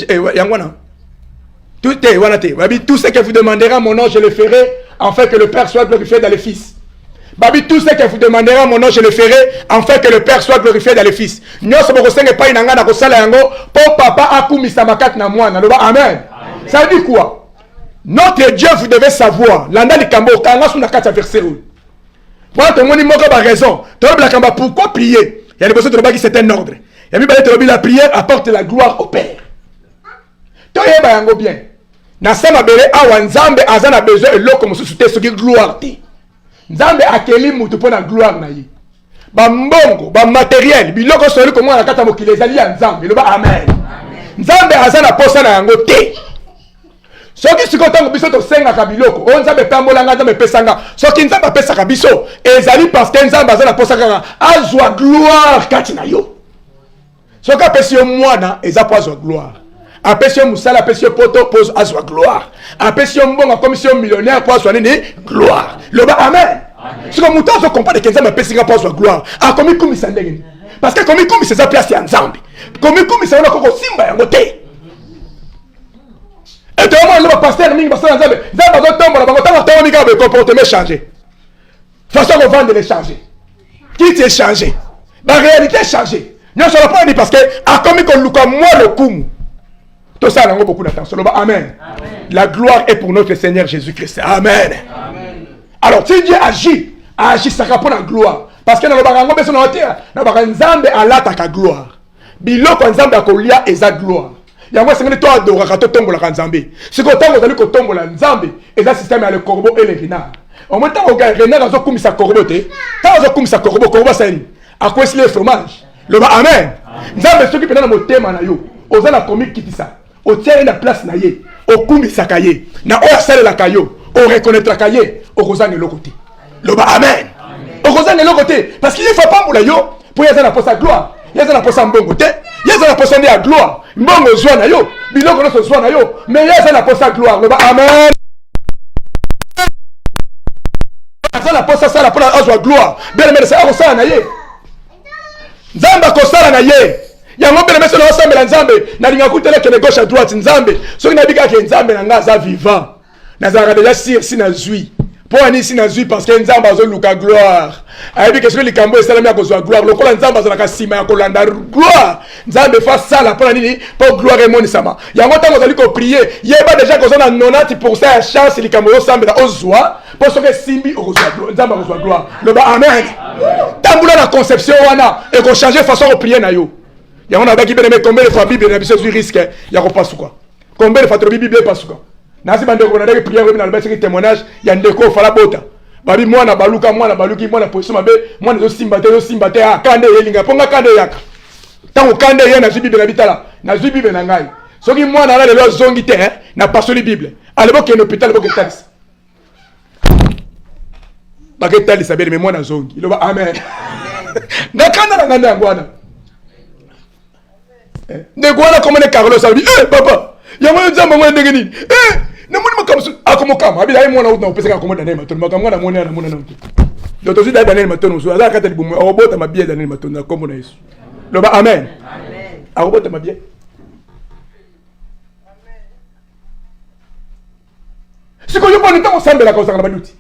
tout ce que vous demanderez à mon nom, je le ferai, afin que le Père soit glorifié dans le Fils. Tout ce que vous demanderez à mon nom, je le ferai, afin que le Père soit glorifié dans le Fils. Amen. Ça veut dire quoi? Notre Dieu, vous devez savoir. Verset. Raison. Pourquoi prier? Il y a des personnes qui c'est un ordre. La prière apporte la gloire au Père. Bien. Nasama bele awa nzambe azana besoin eloko mususu te soki gloire te. Nzambe akeli mutu pona gloire na ye. Ba mbongo, ba matériel, biloko soli ko mwana kata mokili ezali ya nzambe. Loba amen. Nzambe azana posa na yango te. Soki sikotango biso to senga ka biloko, o nzambe pambola nga nzambe pesanga. Soki nzambe pesa ka biso, ezali parce que nzambe azana posa kanga azwa gloire kati na yo. Soki apesi yo mwana eza po azwa gloire. Apesi yo musala, apesi yo poto pose azwa gloire. Apesi yo mbongo commission millionnaire po azwa nini gloire. Loba amen. Si comme muto zo comprendre que nzambe apesi nga po azwa gloire, akomi kumisa ndenge. Parce que komi kumisa za place ya nzambe. Komi kumisa na koko simba yango te. Et tout le monde, le pasteur, il va faire un comportement changé. Façon qu'on vend de les changer. Qui t'est changé? La réalité est changée. Nous ne sommes pas dit parce que, à comme qu'on loue comme moi le coup. Tout ça, on a beaucoup d'attention. Amen. La gloire est pour notre Seigneur Jésus-Christ. Amen. Alors, si Dieu agit, ça répond à la gloire. Parce que dans le barango, nous avons Nzambe à l'attaque gloire. Biloko Nzambe à Kolia et sa gloire. Yango sengeli to adoraka to tombola Nzambe. Siko tango zali ko tombola Nzambe eza système ya le corbeau et le renard. Au moment où le renard azo kumisa corbeau te, ta azo kumisa corbeau sali. Akwesi le fromage. Le ba amen. Nzambe soki pena na motema na yo. Oza na komi kitisa. O tiere na place na ye. O kumisa kaye. Na o sale la kayo. O reconnaître kaye. O kozanga le côté. Le ba amen. O kozanga le côté parce qu'il faut pas mbula yo pour y avoir sa gloire. Il y a la mbongo te. Il y a la posa de gloire. Mbongo zwa na yo. Biloko no zwa na yo. Mais il y a la posa gloire. Le ba amen. Ça la posa ça la pour azwa gloire. Bien mais c'est ça na ye. Nzamba ko sala na ye. Ya ngombe na meso na ensemble na Nzambe. Na linga kutele que gauche à droite Nzambe. So na bika ke Nzambe na ngaza vivant. Na zara déjà si na zui. Pour ani si na zui parce que Nzamba zo luka gloire. Ayebi que ce que les cambo salami a kozwa gloire. Le kola Nzamba za na sima ya kolanda gloire. Nzambe fa sala pour nini pour gloire et monisama. Ya ngota ngozali ko prier. Yeba déjà ko na 90% ya chance les cambo ensemble na ozwa. Pour ce que simbi o kozwa gloire. Nzamba kozwa gloire. Le ba amen. Tambula la conception wana et ko changer façon de prier na yo. Ya on a baki bene combien de fois Bible na biso risque ya ko passe quoi. Combien de fois trop Bible passe quoi. Nasi bande ko na deke prière na le basi témoignage ya ndeko fala bota. Babi mwana baluka mwana baluki mwana position mabe mwana zo simba te a kande yelinga ponga kande yaka. Tango kande ye na Bible na bitala na Bible na ngai. Soki mwana na lelo zongi te na pasoli Bible. Alebo ke hôpital bo ke talis. Ba ke talis abele me mwana zongi. Loba amen. Nakanda na nganda ngwana. Ndeko wana komone Carlos abi papa. Yango nzamba mwana ndenge nini? Na moni makamsu akomokama abi dai mwana utna upeseka komoda naye matono makamwana mwana na mwana na uti. Doto zida Daniel matono so azaka kata libumu obota mabie Daniel matono komona Yesu. Loba amen. Amen. Obota mabie. Siko yupo ni tango sambela kwa usanga baduti.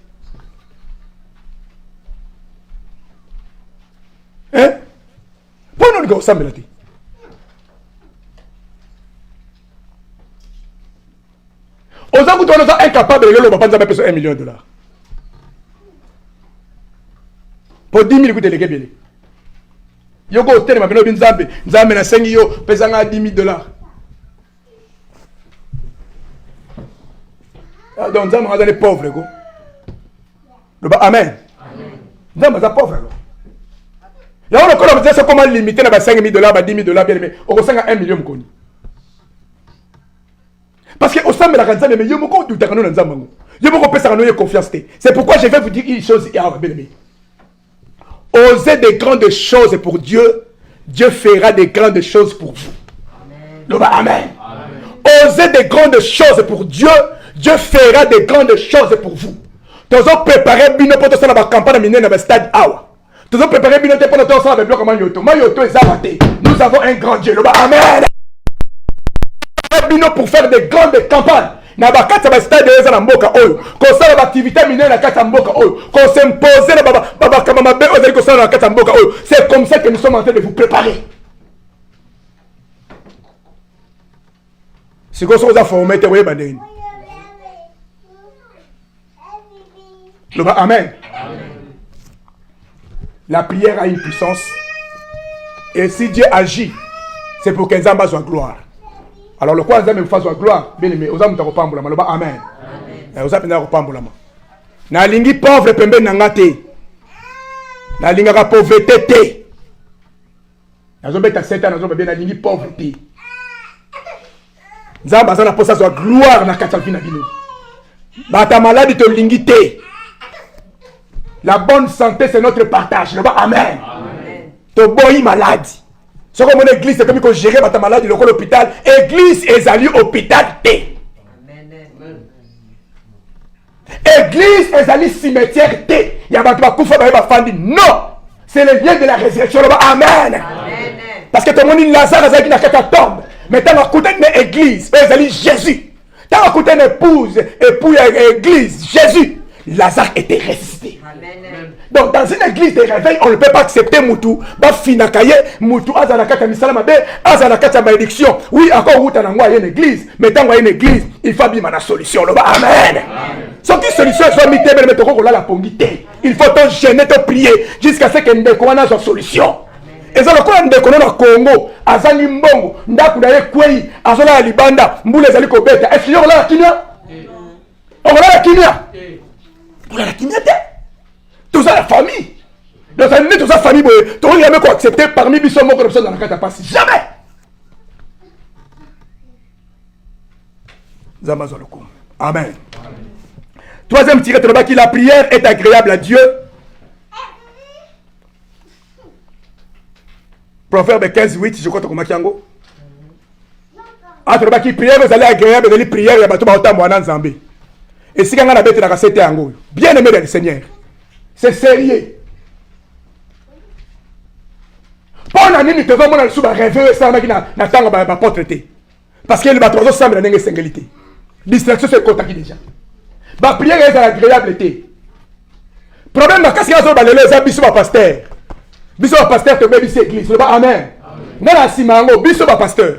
Pono ni kwa sambela ti. Aux ans où on est incapable de le prendre $1 million. Pour 10 000 délégués bien. Yoko au terme, mais Nzambe na 5 yo, pesant à $10 000. Donc Nzambe a des pauvres. Amen. Nzambe a pauvre. Il y a encore c'est comment limiter à $5 000, $10 000 bien mais on ressemble à $1 million. Parce que au sein de la Nzambe, mais yo moko du takano Nzambe. Yo moko pesa no confiance. C'est pourquoi je vais vous dire une chose bien aimé. Osez des grandes choses pour Dieu Dieu fera des grandes choses pour vous. Amen. Amen. Osez des grandes choses pour Dieu. Dieu fera des grandes choses pour vous. Nous avons préparé bino pour faire la campagne minée dans le stade Awa. Nous avons préparé bino pour faire le bloc comme Yoto. Mayoto est avaté. Nous avons un grand Dieu. Amen. Bino pour faire des grandes campagnes. Na bakata ba stade eza na mboka oyo. Ko sala ba activité minée na kata mboka oyo. Ko s'imposer na baba kama mabe ozali ko sala na kata mboka oyo. C'est comme ça que nous sommes en train de vous préparer. Si vous avez formé, vous avez Amen. La prière a une puissance. Et si Dieu agit, c'est pour que Nzamba soit gloire. Alors le quoi Nzamba soit gloire, bien aimé, vous avez Amen. Vous avez na lingi pauvre pembe nangate. Na linga pauvreté. Nazo beta seta nazo bien na lingi pauvreté. Nzamba azana posa soit gloire na kati na bino. Bata maladie te lingité. La bonne santé c'est notre partage. Amen. To boyi maladie. Ce que mon église c'est comme qu'on gérer bata maladie le l'hôpital, église ezali hôpital té. Église ezali cimetière té. Ya batu ba kufa ba fandi. Non. C'est le lien de la résurrection. Amen. Parce que tout le monde Lazare azali na kata tombe. Mais tu as écouté une église, Jésus. Tu as écouté une épouse, église, Jésus. Lazare était ressuscité. Amen. Donc dans une église de réveil, on ne peut pas accepter Moutou. Bah finakaye, Moutou azalakata misalamabe, azalakata malédiction. Oui, encore où tu as une église, mais tu as une église, il faut bien la solution. Amen. Ce qui solution, il faut mettre la pongité. Il faut te gêner, te prier, jusqu'à ce que nous ayons une solution. Et ça, le ndeko na Congo, azali mbongo, ndaku na ye kwei, azola libanda, mbule zali kobeta. Est-ce qu'il y a la kinia? On a la kinia? On a la kinia te? Tout ça la famille. Donc ça n'est tout ça famille, tu n'as jamais accepté parmi les sommes comme ça dans la carte à passer. Jamais. Zamazolokum. Amen. Troisième tiré de qui la prière est agréable à Dieu. Proverbe 15, 8, je crois que c'est Makiango. Entre qui prière, vous allez agréable, vous allez prier, il y a tout le temps en Zambie. Et si vous avez bête dans la cité Ango, bien aimé le Seigneur, c'est sérieux. Pour la nuit, nous devons nous rêver, ça n'a pas portrait. Parce que le bateau semble une singulité. Distraction, c'est contact déjà. La prière est agréable. Problème, qu'est-ce qu'il y a les habits pasteur? Biso pasteur te met ici église. Amen. Nana simango biso pasteur.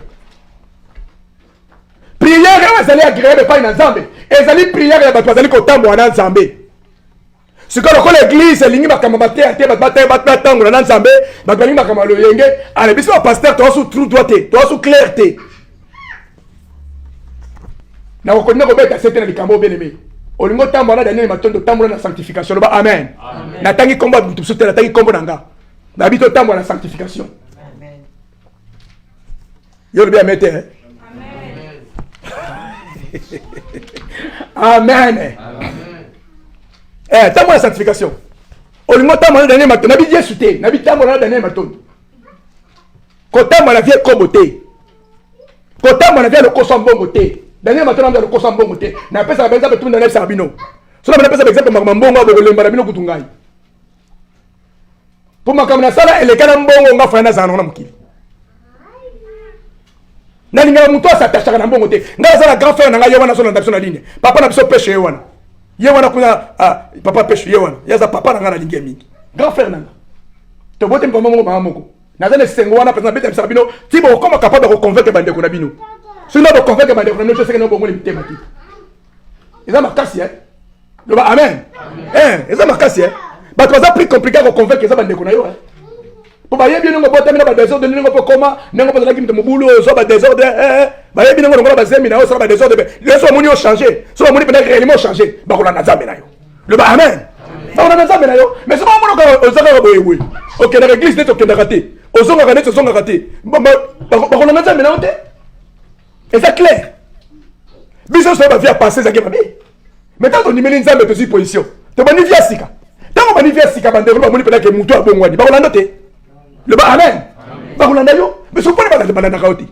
Prière est agréable pas une Nzambe. Ezali prière ya bato azali kotambo na Nzambe. Sikoyo ko l'église lingi bakamata ate batata tango na Nzambe, bato lingi bakamalo yenge, ale biso pasteur to sous trou droité, to sous clarté. Na ko konna ko beta setena likambo bien-aimé. Olingo tambo na Daniel matondo tambo na sanctification. Amen. Na tangi kombo mutu sotela tangi kombo nanga. N'habite autant dans la sanctification. Amen. Yo le bien mettre. Amen. Eh, tant la sanctification. Au lieu de la dernière matin, n'habite Dieu souté, n'habite tant la dernière matin. Quand on la vieille coboté, quand on la vieille le coson bon côté, dernier matin on a le coson bon côté. N'a pas ça exemple tout dans les sabino. Cela n'a pas ça exemple mambongo avec le marabino kutungai. Pour ma caméra sala et les canambons on va faire un zano na mukili. Na linga muto s'attache na mbongo te. Nga za grand frère na nga yewana so na ndapso na ligne. Papa na biso pêche yewana. Yewana kuna papa pêche yewana. Yaza papa na nga na linga mingi. Grand frère na nga. To bote mpa mongo mama moko. Na za ne sengo wana pesa beta bisabino. Tibo comment capable de convaincre bande ko na bino. Si na de convaincre bande ko na no seke no bongo limité mati. Eza makasi Loba amen. Eza makasi But was a plus compliqué de convaincre les abandonnés qu'on a eu. Pour bien bien nous botter dans désordre, nous pas comment, nous pas la qui me boulot, soit désordre, bien bien nous pas zémi na soit désordre. Les soit moni ont changé, soit moni peut-être réellement changé. Ba on a nazamé na yo. Le ba amen. Ba on a nazamé na yo. Mais c'est pas mon ozaka boyewe. OK, dans l'église n'est aucun raté. Ozonga raté. Ba on a nazamé na yo. Et c'est clair. Biso ça va faire passer ça qui va bien. Maintenant on numéro nzambe de position. To bani via sika. Tant qu'on manifeste si kabande ko moni peut-être que muto abongwani ba on a noté. Le ba amen. bakolanda yo mais sopone balandaka yo te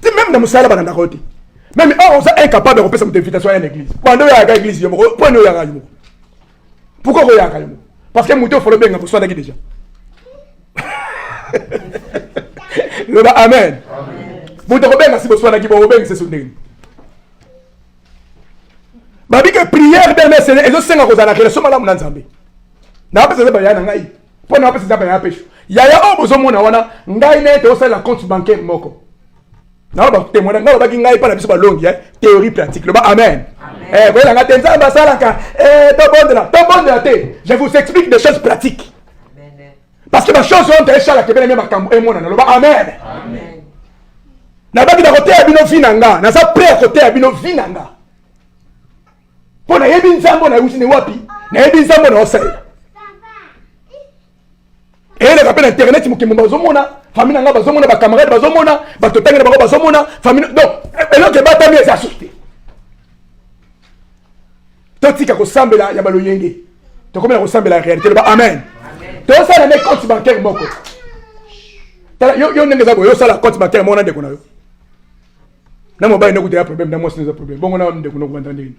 ti même na mosala balandaka yo te même on est incapable de repasser mon invitation à une église pendant yaka église yo moko point yaka yo moko pourquoi ko yaka yo moko parce que muto folo benga pour soigner déjà le ba amen muto ko benga si bo soigner ki bo benga c'est soudé babi que prière de mes et je sais nga ko zana kele soma la mu nzambe na pesa ba yana ngai po na pesa ba ya pesho yaya o bozo mona wana ngai ne te osala compte bancaire moko na ba témoin nga ba ki ngai pa na biso ba longi théorie pratique le ba amen voilà nga tenza ba salaka to bonde te je vous explique des choses pratiques parce que ma chose on te chala ke bene même makambo e mona na le ba amen na ba ki da côté abino finanga na sa prêt côté abino finanga po na yebi nzambo na yusi ni wapi na yebi nzambo na osela et le rappel internet mukimbo bazomona famille nga bazomona ba camarade bazomona ba totanga ba bazomona famille donc et donc ba tamie ça sauté totika ko sambela ya baloyenge to komela ko sambela réalité le ba amen to ça na compte bancaire moko tala yo ndenge zabo yo sala compte bancaire mona ndeko na yo na mo ba ina kutia problème na mo sina problème bongo na ndeko no kwanda ndini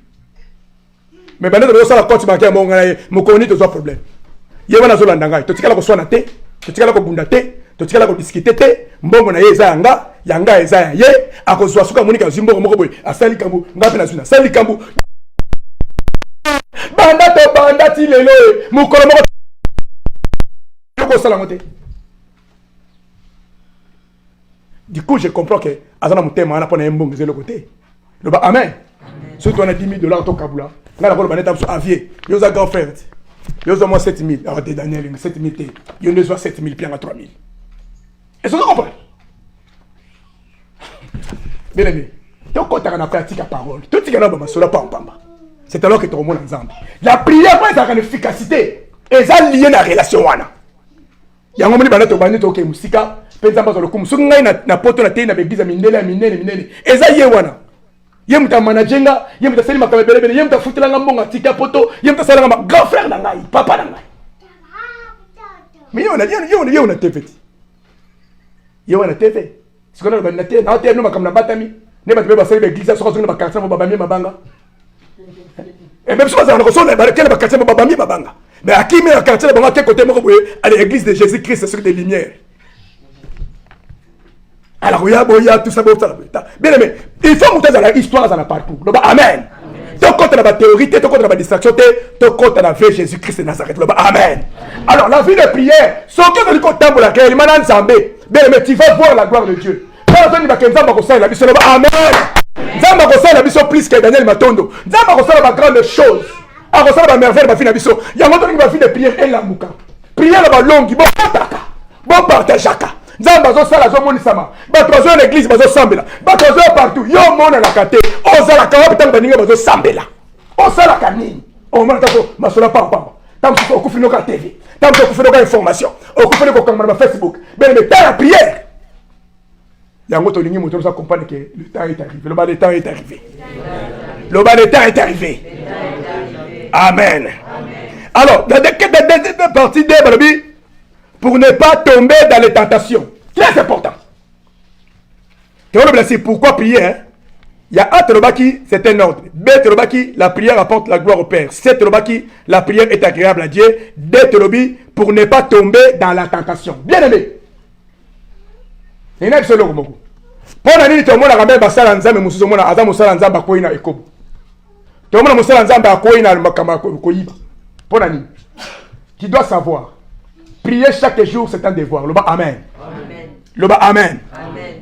mais bande yo sala compte bancaire mo ngana mo koni to zo problème yebana zo landanga to tikala ko swana te to tikala ko bunda te to tikala ko discuter te mbongo na ye eza yanga eza ya ye akozwa suka monika zimbo moko boy asali kambu ngapi na suna asali kambu banda ti lelo mukolo moko ko sala mote du coup je comprends que azana mutema ana pona mbongo zelo côté le ba amen surtout on a $10,000 to kabula ngala ko baneta so avier yoza grand frère yoza moi 7,000 alors de Daniel 7,000 te yo ne soit 7,000 puis en 3,000 et ça comprend bien aimé donc quand tu as la pratique à parole tout ce qui est là bas sur pas en pamba c'est alors que tu remontes ensemble la prière pas ça a une efficacité et ça lié la relation wana ya ngomoni bana to bani to ke musika penza ba zo ko musu ngai na poto na te na begiza minene et ça yé wana ye muta managenga ye muta seli makabele bele ye muta futela ngambonga tika poto ye muta sala ngamba grand frère na ngai papa na ngai mais yo na TV yo na TV sikona ba na te na te no makamna batami ne ba te ba seli be glissa soko zona ba kartsa ba bamie mabanga et même si on a reçu ba kele ba kartsa ba bamie mabanga mais akimi na kartsa ba ngate côté moko boye à l'église de Jésus-Christ sur des lumières. Alors, il y a tout ça. Bien aimé, il faut monter dans l'histoire, dans la parcours. Amen. Donc, quand on a la théorie, quand on a la distraction, quand on a la vie Jésus-Christ de Nazareth. Amen. Alors, la vie de prière, ce que nous comptons pour laquelle il m'a ensemble. Bien aimé, tu vas voir la gloire de Dieu. Amen. Zamba ko sala biso plus que Daniel Matondo. Zamba ko sala ba grande chose. A ko sala ba merveille ba fina biso. Ya moto ni ba fi de prière et la muka. Prière ba longi, bo pataka. Bo partageaka. Nzamba zo sala zo monisama bato zo l'église bazo sambela bato zo partout yo mona la kate ozala ka wapi tanga ninga bazo sambela osala kanini o mona tako masola papa tam so ko fino ka TV tam so ko fino ka information o ko fino ko kangana ba Facebook ben mais ta la prière yango to lingi moto ça comprendre que le temps est arrivé le bas de temps est arrivé le bas de temps est arrivé amen alors dans des parties de Barbie pour ne pas tomber dans les tentations. Très important. C'est pourquoi prier. Il y a A Telobaki, c'est un ordre. B Telobaki, la prière apporte la gloire au Père. C Telobaki, la prière est agréable à Dieu. D Telobi, pour ne pas tomber dans la tentation. Bien aimé. Il y a un seul mot. Pour la nuit, tout le monde a ramené Bassala Nzambe, Moussou Mona, Azam Moussala Nzamba, Koina et Kobo. Tout le monde a Moussala Nzamba, Koina, Makama, Koyiba. Pour la nuit. Tu dois savoir. Prier chaque jour, c'est un devoir. Le bas, amen. Amen. Le bas, amen. Amen.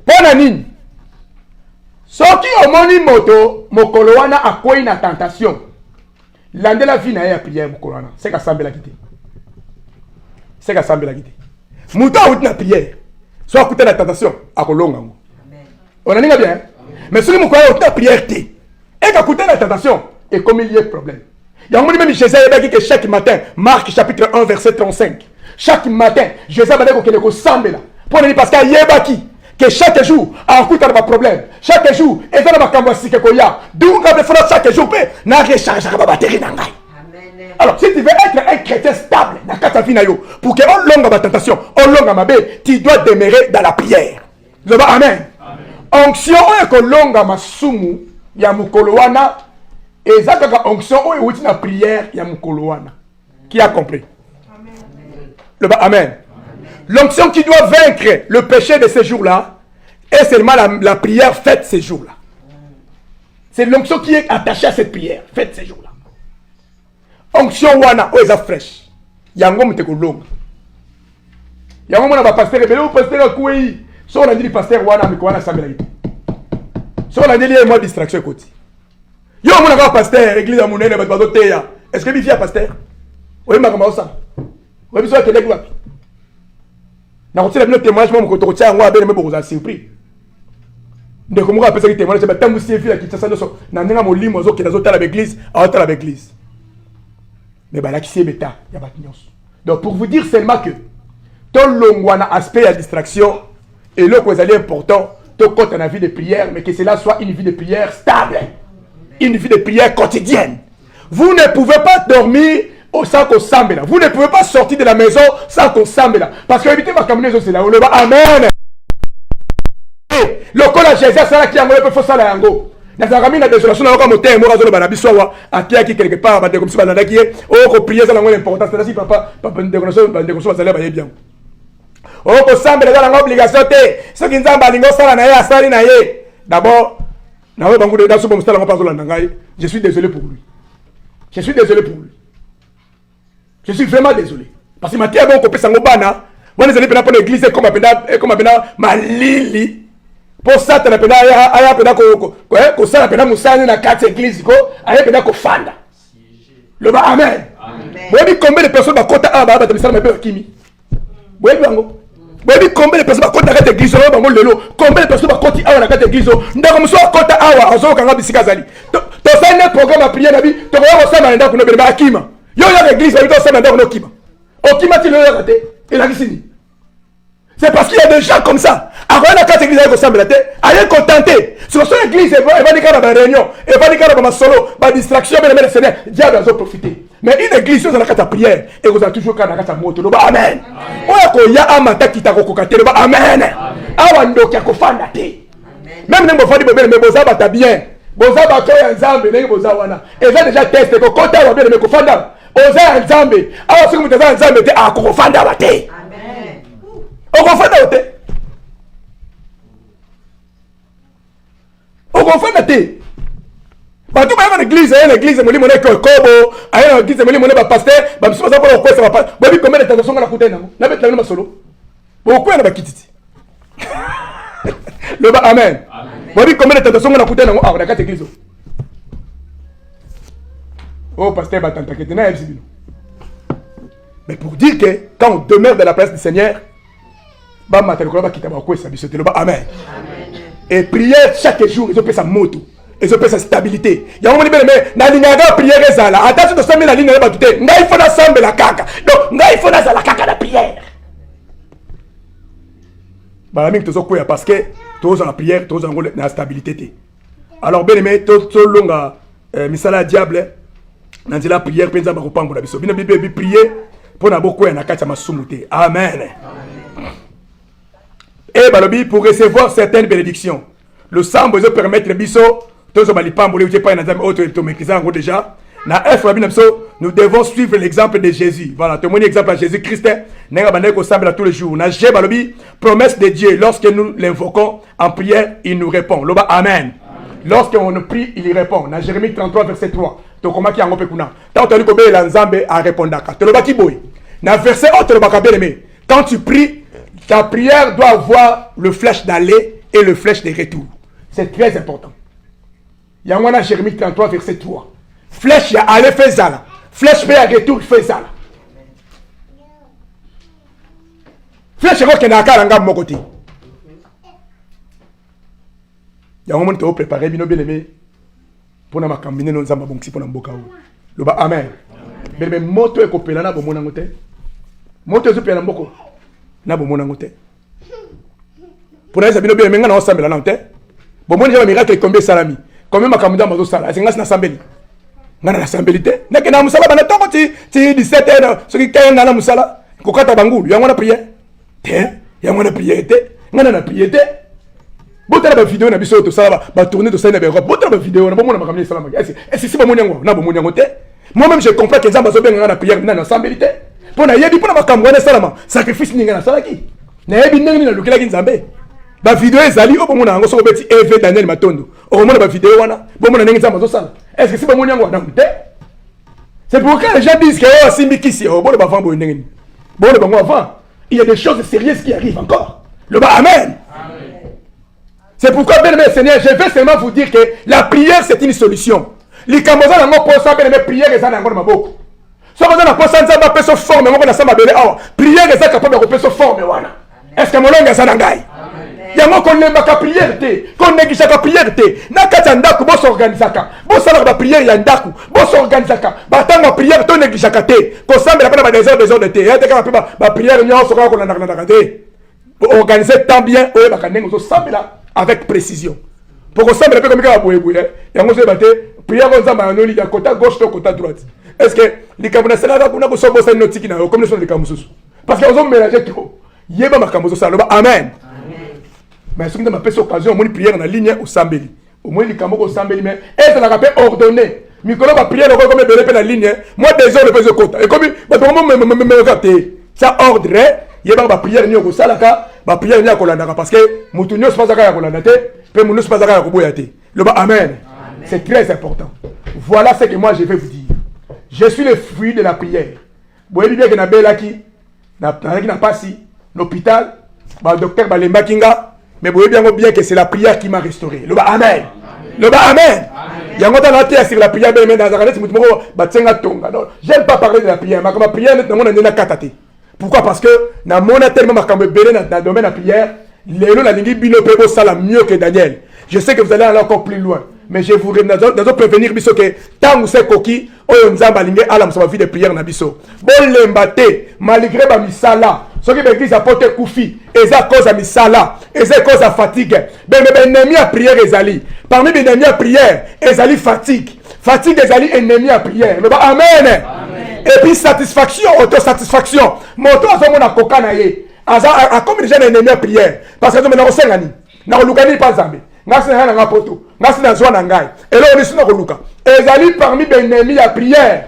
Bonne année. Ce qui au moni moto, mokoloana a quoi une tentation. L'ande la vie n'a pas prière mokoloana. C'est qu'à sambela quitter. C'est qu'à sambela quitter. Mouton a une prière. Soit écouter la tentation à kolonga. Amen. On a dit bien. Mais si vous croyez à prière, et qu'à écouter la tentation, et comme il y a problème. Il y a un même Jésus que chaque matin, Marc chapitre 1 verset 35, chaque matin, Jésus a dit que semble là. Pour dire parce qu'il y a que chaque jour, à un coup de problème, chaque jour, et dans la camboisie que y a, donc il faut chaque jour, n'a rien chargé à la batterie n'angai. Alors, si tu veux être un chrétien stable, pour qu'on longue ma tentation, on longue ma baie, tu dois demeurer dans la prière. Amen. Onction, on est que longue ma sumu, ya mukoloana, et ça, quand onction, on est dans la prière, ya mukoloana. Qui a compris? Amen. L'onction qui doit vaincre le péché de ces jours-là, est seulement la prière faite ces jours-là. C'est l'onction qui est attachée à cette prière, faite ces jours-là. Onction wana, oh, est fraîche. Yango mte kolonga. Yango mona ba pasteur ebele o pasteur kuyi. So on a dit pasteur wana me kwana sambela ito. So on a dit moi distraction côté. Yo mona ba pasteur église ya munene ba bazoteya. Est-ce que bi fia pasteur? Oui makama osa. Oui biso tele kwapi. Na kotela bino témoignage mo ko to tia ngwa bele me bokoza surpris. Ndeko mo ka pesa ki témoignage ba tambu siefi la kitasa ndoso na ndenga molimo zo kila zo tala l'église, a tala l'église. Mais bah là qui c'est bêta, il y a pas de. Donc pour vous dire seulement que ton longwana aspect à distraction et le quoi est important, ton compte en vie de prière, mais que cela soit une vie de prière stable, une vie de prière quotidienne. Vous ne pouvez pas dormir sans qu'on s'ambe là. Vous ne pouvez pas sortir de la maison sans qu'on s'ambe là. Parce que évitez ma combinaison c'est là où le bas. Amen. Le col à Jésus, c'est là qui a un peu faux ça là yango. Na zamina désolation na ko moté mo razolo bana biso wa atia ki quelque part ba de comme ça na ki o ko prier ça la ngone importance là si papa de connaissance ba de connaissance ça ba bien o ko sambe la ngone obligation té ce qui nzamba lingo sala na ye asali na ye d'abord na we bangu de daso bo mstala ngapa zola ngai je suis désolé pour lui. Je suis désolé pour lui. Je suis vraiment désolé parce que matia bon ko pesa ngobana bon les allez pena pour l'église comme apena malili. Pour ça, tu as pena ko ça pena musani na quatre églises ko aya pena ko fanda. Le ba amen. Vous voyez combien de personnes ba kota aba ba misala mabe kimi. Vous voyez bango. Vous voyez combien de personnes ba kota quatre églises ba bango lelo. Combien de personnes ba koti awa na quatre églises. Ndako muso kota awa ozo kanga bisika zali. To ça ne programme à prier na bi to ko ça na ndako no be ba akima. Yo ya église ba to ça na ndako no kima. Okima ti le raté. Et la kisini. C'est parce qu'il y a des gens comme ça. Avant la carte église avec ensemble la tête, allez contenter. Sur son église, elle va dire qu'il y a une réunion, elle va dire qu'il y a une solo, une distraction, mais le Seigneur, diable va profiter. Mais une église, vous avez la carte prière, et vous avez toujours la carte moto. Amen. Il y a un matin qui t'a recocaté. Amen. Awando qui a kofanda te. Même si vous faites des bébés, mais vous avez bien. Vous avez un zambe, vous avez et vous avez déjà testé que quand vous avez bien, vous avez un zambe. Alors si vous avez un zambe, vous avez un kofanda te. On confond la tête. On confond la tête. Parce que dans l'église, l'église, mon limon est kobo, à l'église, mon limon est pasteur, bah, je ne sais pas pourquoi ça va pas. Bah, combien de tentations on a coûté, non? N'a pas de solo. Pourquoi on a pas quitté? Le bas, amen. Bah, combien de tentations on a coûté, non? Ah, on a quatre églises. Oh, pasteur, bah, t'as quitté, n'a pas de. Mais pour dire que quand on demeure dans la place du Seigneur, amen. Et prière chaque jour, ils ont fait sa moto, ils ont fait sa stabilité. Il y a un moment où na prière ezala. Attention de ça, mais la ligne n'est pas toute. Il faut ensemble la caca. Donc, il faut la caca la prière. Parce que tous en prière, tous en la stabilité. Alors, bien aimé, tout long à misala diable, dans la prière, penza ba kopambo la biso. Bien prier pour na beaucoup na kati ma sumuté. Amen. Et balobi pour recevoir certaines bénédictions. Le sang besoin permettre les biso, tous les malipambo, les pas dans autre déjà. Nous devons suivre l'exemple de Jésus. Voilà, témoigner l'exemple à Jésus-Christ. Tous les jours. Promesse de Dieu, lorsque nous l'invoquons en prière, il nous répond. Loba, amen. Lorsqu'on nous prie, il y répond. Dans Jérémie 33, verset 3. Tant que tu as l'ensemble à répondre. Dans verset 1, quand tu pries, ta prière doit avoir le flèche d'aller et le flèche de retour. C'est très important. Il y a un Jérémie 33, verset 3. Flèche, il y a aller, fait ça. Flèche, fait retour, fait ça. Flèche, il y a un mon côté. Il y a un moment où tu as préparé, bien aimé, pour nous combiner nos âmes pour nous boka. Le bas, amen. Mais moto est coupé là, na bon mon côté. Moto est coupé là, beaucoup. Na bon mon côté. Pour nous, bien aimé, nous ensemble là, non te. Bon mon Dieu, miracle combien salami. Combien ma caméra mazo sala. C'est grâce na sambeli. ngana na sambelité nake na musala bana tongo ti 17h ce qui kay ngana musala ko kata bangulu yango na prière te yango na prière te ngana na prière te botala ba vidéo na biso to sala ba tourner to sala na Europe botala ba vidéo na bomona makamia sala maki est-ce si ba monyango na bomonyango te moi-même je comprends que nzamba zo benga na prière na sambelité pona yebi pona makambo na salama sacrifice ninga na salaki na yebi ndenge na lukela ki nzambe ba vidéo ezali o bomona ngo so beti EV Daniel Matondo o mona ba vidéo wana bomona ndenge nzamba zo sala est-ce que si ba monyango na mute c'est pourquoi les gens disent que oh simbi kisi oh bon ba vent bo ndenge bon le bango avant il y a des choses sérieuses qui arrivent encore le bas amen. C'est pourquoi bien aimé Seigneur je vais seulement vous dire que la prière c'est une solution les kamoza na ngo posa bien aimé prière eza na ngo na maboko so ko na posa nzamba peso forme ngo na samba bele awa prière eza capable de peso forme wana est-ce que molonga eza na ngai yango ko lembaka prière te ko negishaka prière te na kata ndaku bo s'organisaka bo sala ba prière ya ndaku bo s'organisaka ba tanga prière to negishaka te ko sambela pa na ba désordre te ya te ka ba prière nyo so ko na na te organiser tant bien oye ba kanengo so sambela avec précision pour ko sambela pe comme ka boye boye yango so ba te prière ko nzamba no li ya côté gauche to côté droite est-ce que li kamuna sala kuna ko so bo sa notiki na comme so li kamususu parce que on mélanger trop yeba makambo so sala amen. Mais si vous avez une occasion, vous prière en ligne au Sambeli. Au moins, il y a un Sambeli, mais est-ce que vous avez ordonné? Mikolo va prier comme la ligne. Moi, des heures de faire côté. Et comme ça ordre, il y a une prière au Salaka, une prière au Kolandaka. Parce que Moutounio se passe à Kolandate, puis Mounou se passe à Koboyate. Le bas, amen. C'est très important. Voilà ce que moi je vais vous dire. Je suis le fruit de la prière. Vous voyez bien que na Belaki, na Passi, l'hôpital, le docteur Balemba Kinga. Mais vous voyez bien que c'est la prière qui m'a restauré. Le bas, amen. Le bas, amen. Il y a un temps sur la prière, mais dans la j'aime pas parler de la prière. Ma prière, pourquoi? Parce que dans mon tellement dans le domaine de la prière, la ligne bino ça mieux que Daniel. Je sais que vous allez aller encore plus loin. Mais je vous prévenir que tant que c'est coquille, on a à la vie de prière na biso. Bon l'embate malgré ba misala. Ce qui l'église apporte koufi, et ça cause à misala, et ça cause à fatigue. Ben ennemi à prière ezali. Parmi les ennemis à prière, ezali fatigue. Fatigue ezali ennemi à prière. Le amen. Et puis satisfaction, autosatisfaction. Moto azomo na koka na ye. A comme déjà ennemi à prière parce que nous na osengani. Na lukani pas zambe. Ngasi na nga poto. Ngasi na zwa na ngai. Et là on est sur koluka. Ezali parmi les ennemis à prière.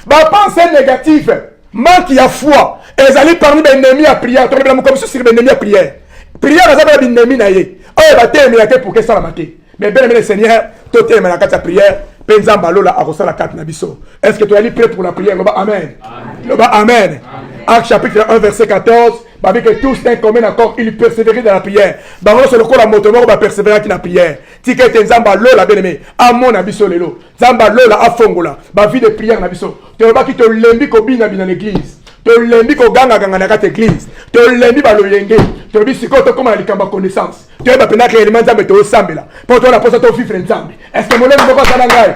Ba pensée négative. Manque y a foi. Ils allaient parmi les ennemis à prière. Tu as comme ça sur les ennemis à prière. Prière, ils avaient des ennemis naïe. Oh, il va t'aimer pour que ça la maquille. Mais bien aimé le Seigneur, tu t'aimes la carte prière. Penza balola a la carte nabiso. Est-ce que tu es prêt pour la prière? Le bas, amen. Le bas, amen. Acte chapitre 1, verset 14. Babi que tous d'un commun accord, ils persévéraient dans la prière. Baron c'est le corps à motomor, va persévérer dans la prière. Ticket Nzamba lola bien aimé. Amon abiso lelo. Nzamba lola a fongola. Ba vie de prière nabiso. Tu vas qui te lembi ko bina dans l'église. Tu lembi ko ganga ganga na kata église. Tu lembi ba loyenge. Tu lembi sikoto comme la likamba connaissance. Tu vas pena que élément Nzamba to sambela. Pour toi la poste to vivre Nzambe. Est-ce que mon lembi ko ça ngai?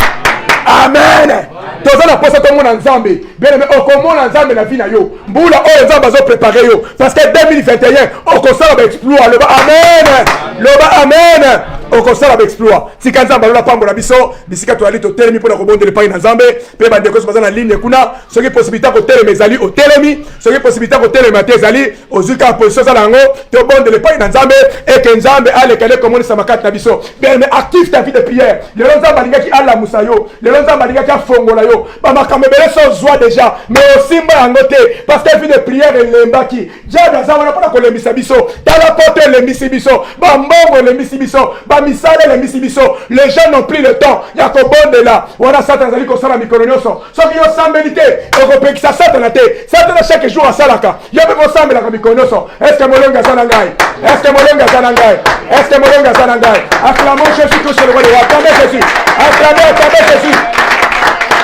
Amen. Toza na posa to mona Nzambe. Bien aimé okomona Nzambe na vie na yo. Mbula o Nzamba zo préparer yo parce que 2021 okosala ba exploit le bas amen. Le bas amen. Okosala ba exploit. Si kanza balola pambola biso, bisika to ali to telemi pona ko bondele pa na Nzambe, pe ba ndeko so bazana ligne kuna, ce qui possibilité ko telemi ezali o telemi, ce qui possibilité ko telemi ezali ozuka position za lango, to bondele pa na Nzambe et que Nzambe ale kale komoni samakata na biso. Bien mais active ta vie de prière. Le Nzamba linga ki ala musayo, le Nzamba linga ki fongola yo. Ba makamebele so joie déjà, mais aussi mba ngote parce que vie de prière lembaki. Jada za wana pona ko lembisa biso, ta la porte lembisi biso, ba mbongo lembisi biso, ba misale lembisi biso. Les gens n'ont plus le temps. Ya ko bonde là. Wana satan zali ko sala mikoronyoso. So ki yo sambelité, o ko pekisa satan na te. Satan chaque jour a salaka. Ya be ko sambela ka mikoronyoso. Est-ce que molonga sana ngai? Est-ce que molonga sana ngai? Est-ce que molonga sana ngai? Acclamons Jésus Christ le roi des rois. Acclamez Jésus. Acclamez Jésus.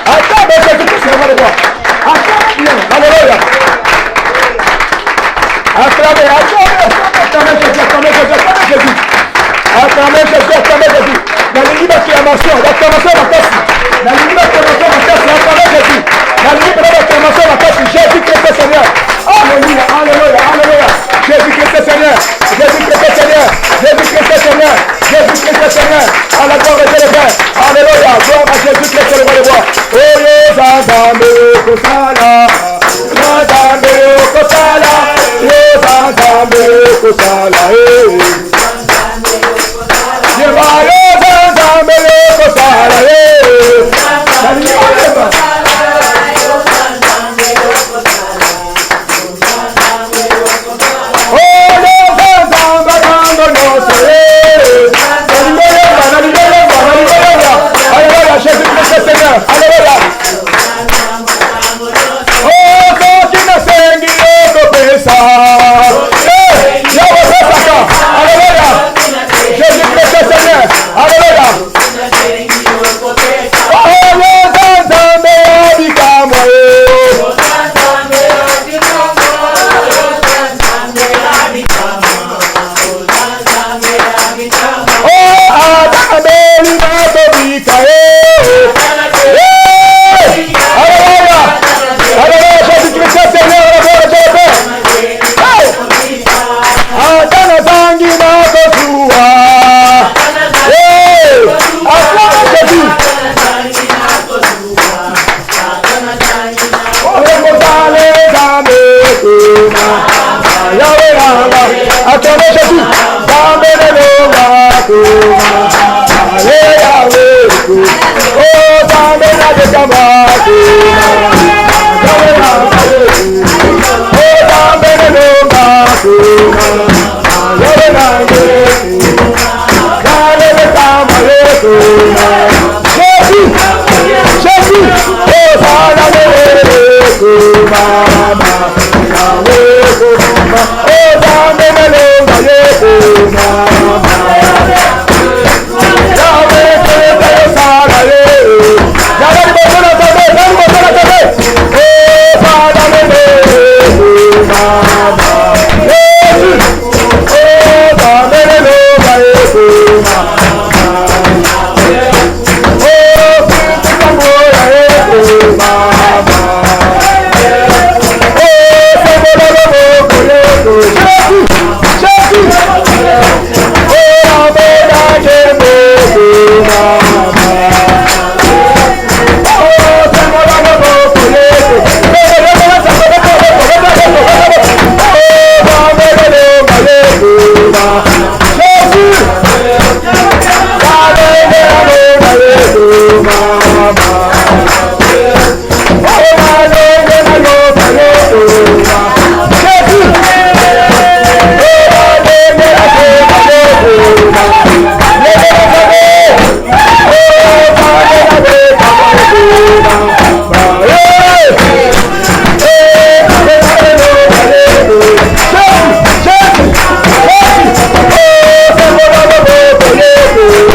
Acclamez Jésus Christ le roi des rois. Acclamez bien. Alléluia. Acclamez Jésus. Acclamez Jésus. La ligne d'acclamation, la casse. La ligne d'acclamation, la casse. Acclamez Jésus. La ligne d'acclamation, la casse. Jésus Christ est Seigneur. Alléluia, alléluia, alléluia. Jésus Christ est Seigneur. Jésus Christ est Seigneur. Jésus Christ est Seigneur. Jésus Christ est Seigneur. À la gloire de Dieu le Père. Alléluia. Gloire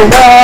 Oh,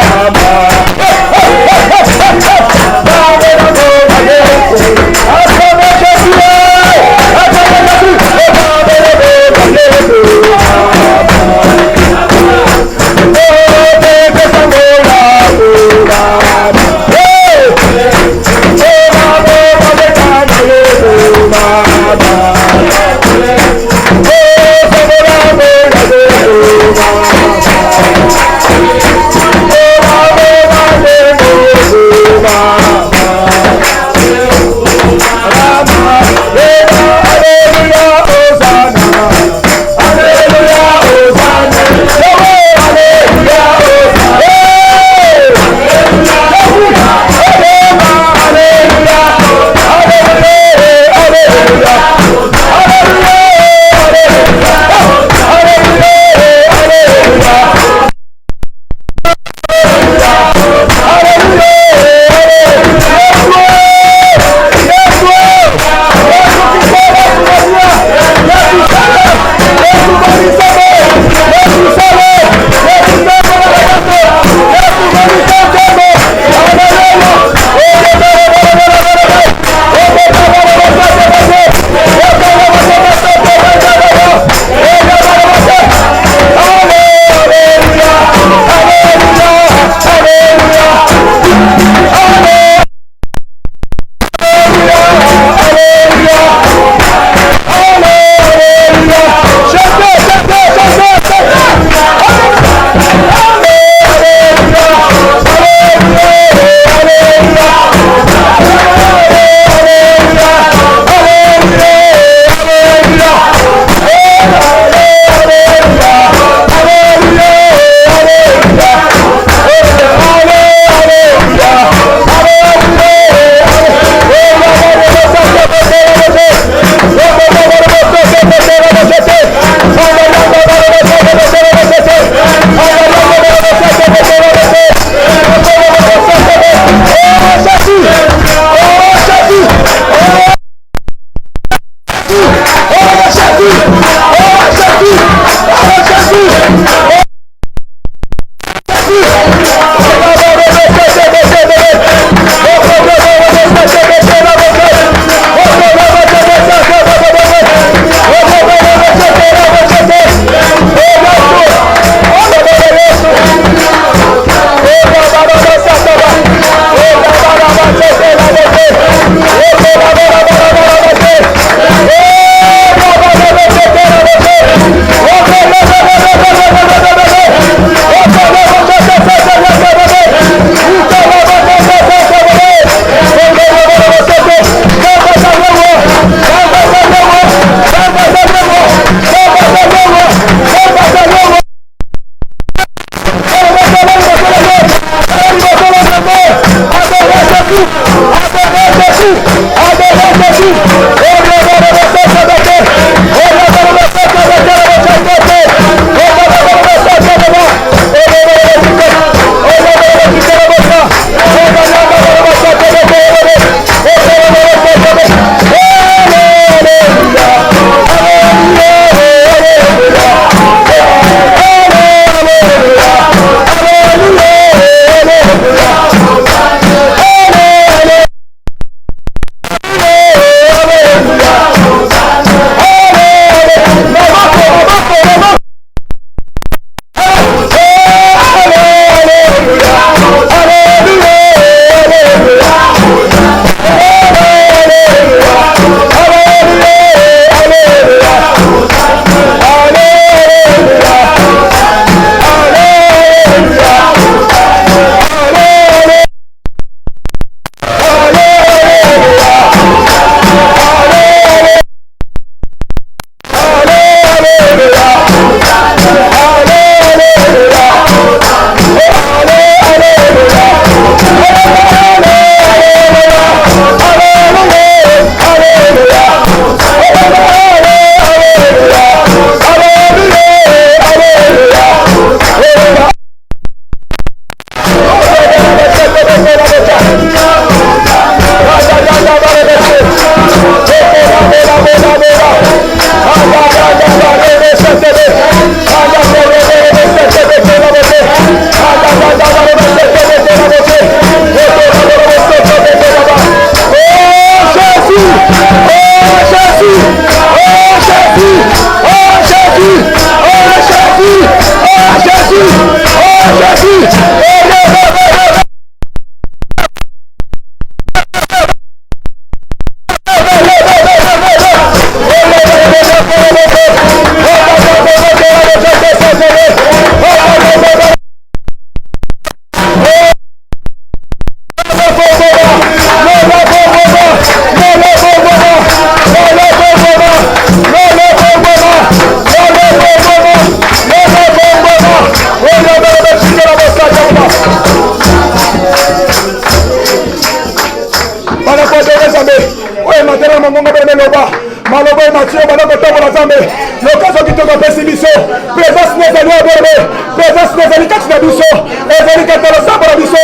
ezali kati na biso ezali kati na losambo na biso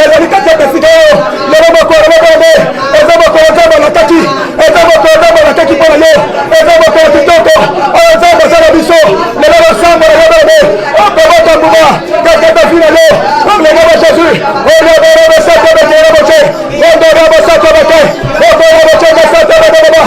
ezali kati ya besika oyo lelo mokolo mokolobe eza mokolo nzambe alakaki eza mokolo nzambe alakaki mpo na yo eza mokolo kitoko oyo nzambe aza na biso lelo losambo na yobolobe okobota mbuma kakata vi na yo par le nom de Jésus oyoborobosato bekeraboce ondorobosato beke okoroboce bosato beboloba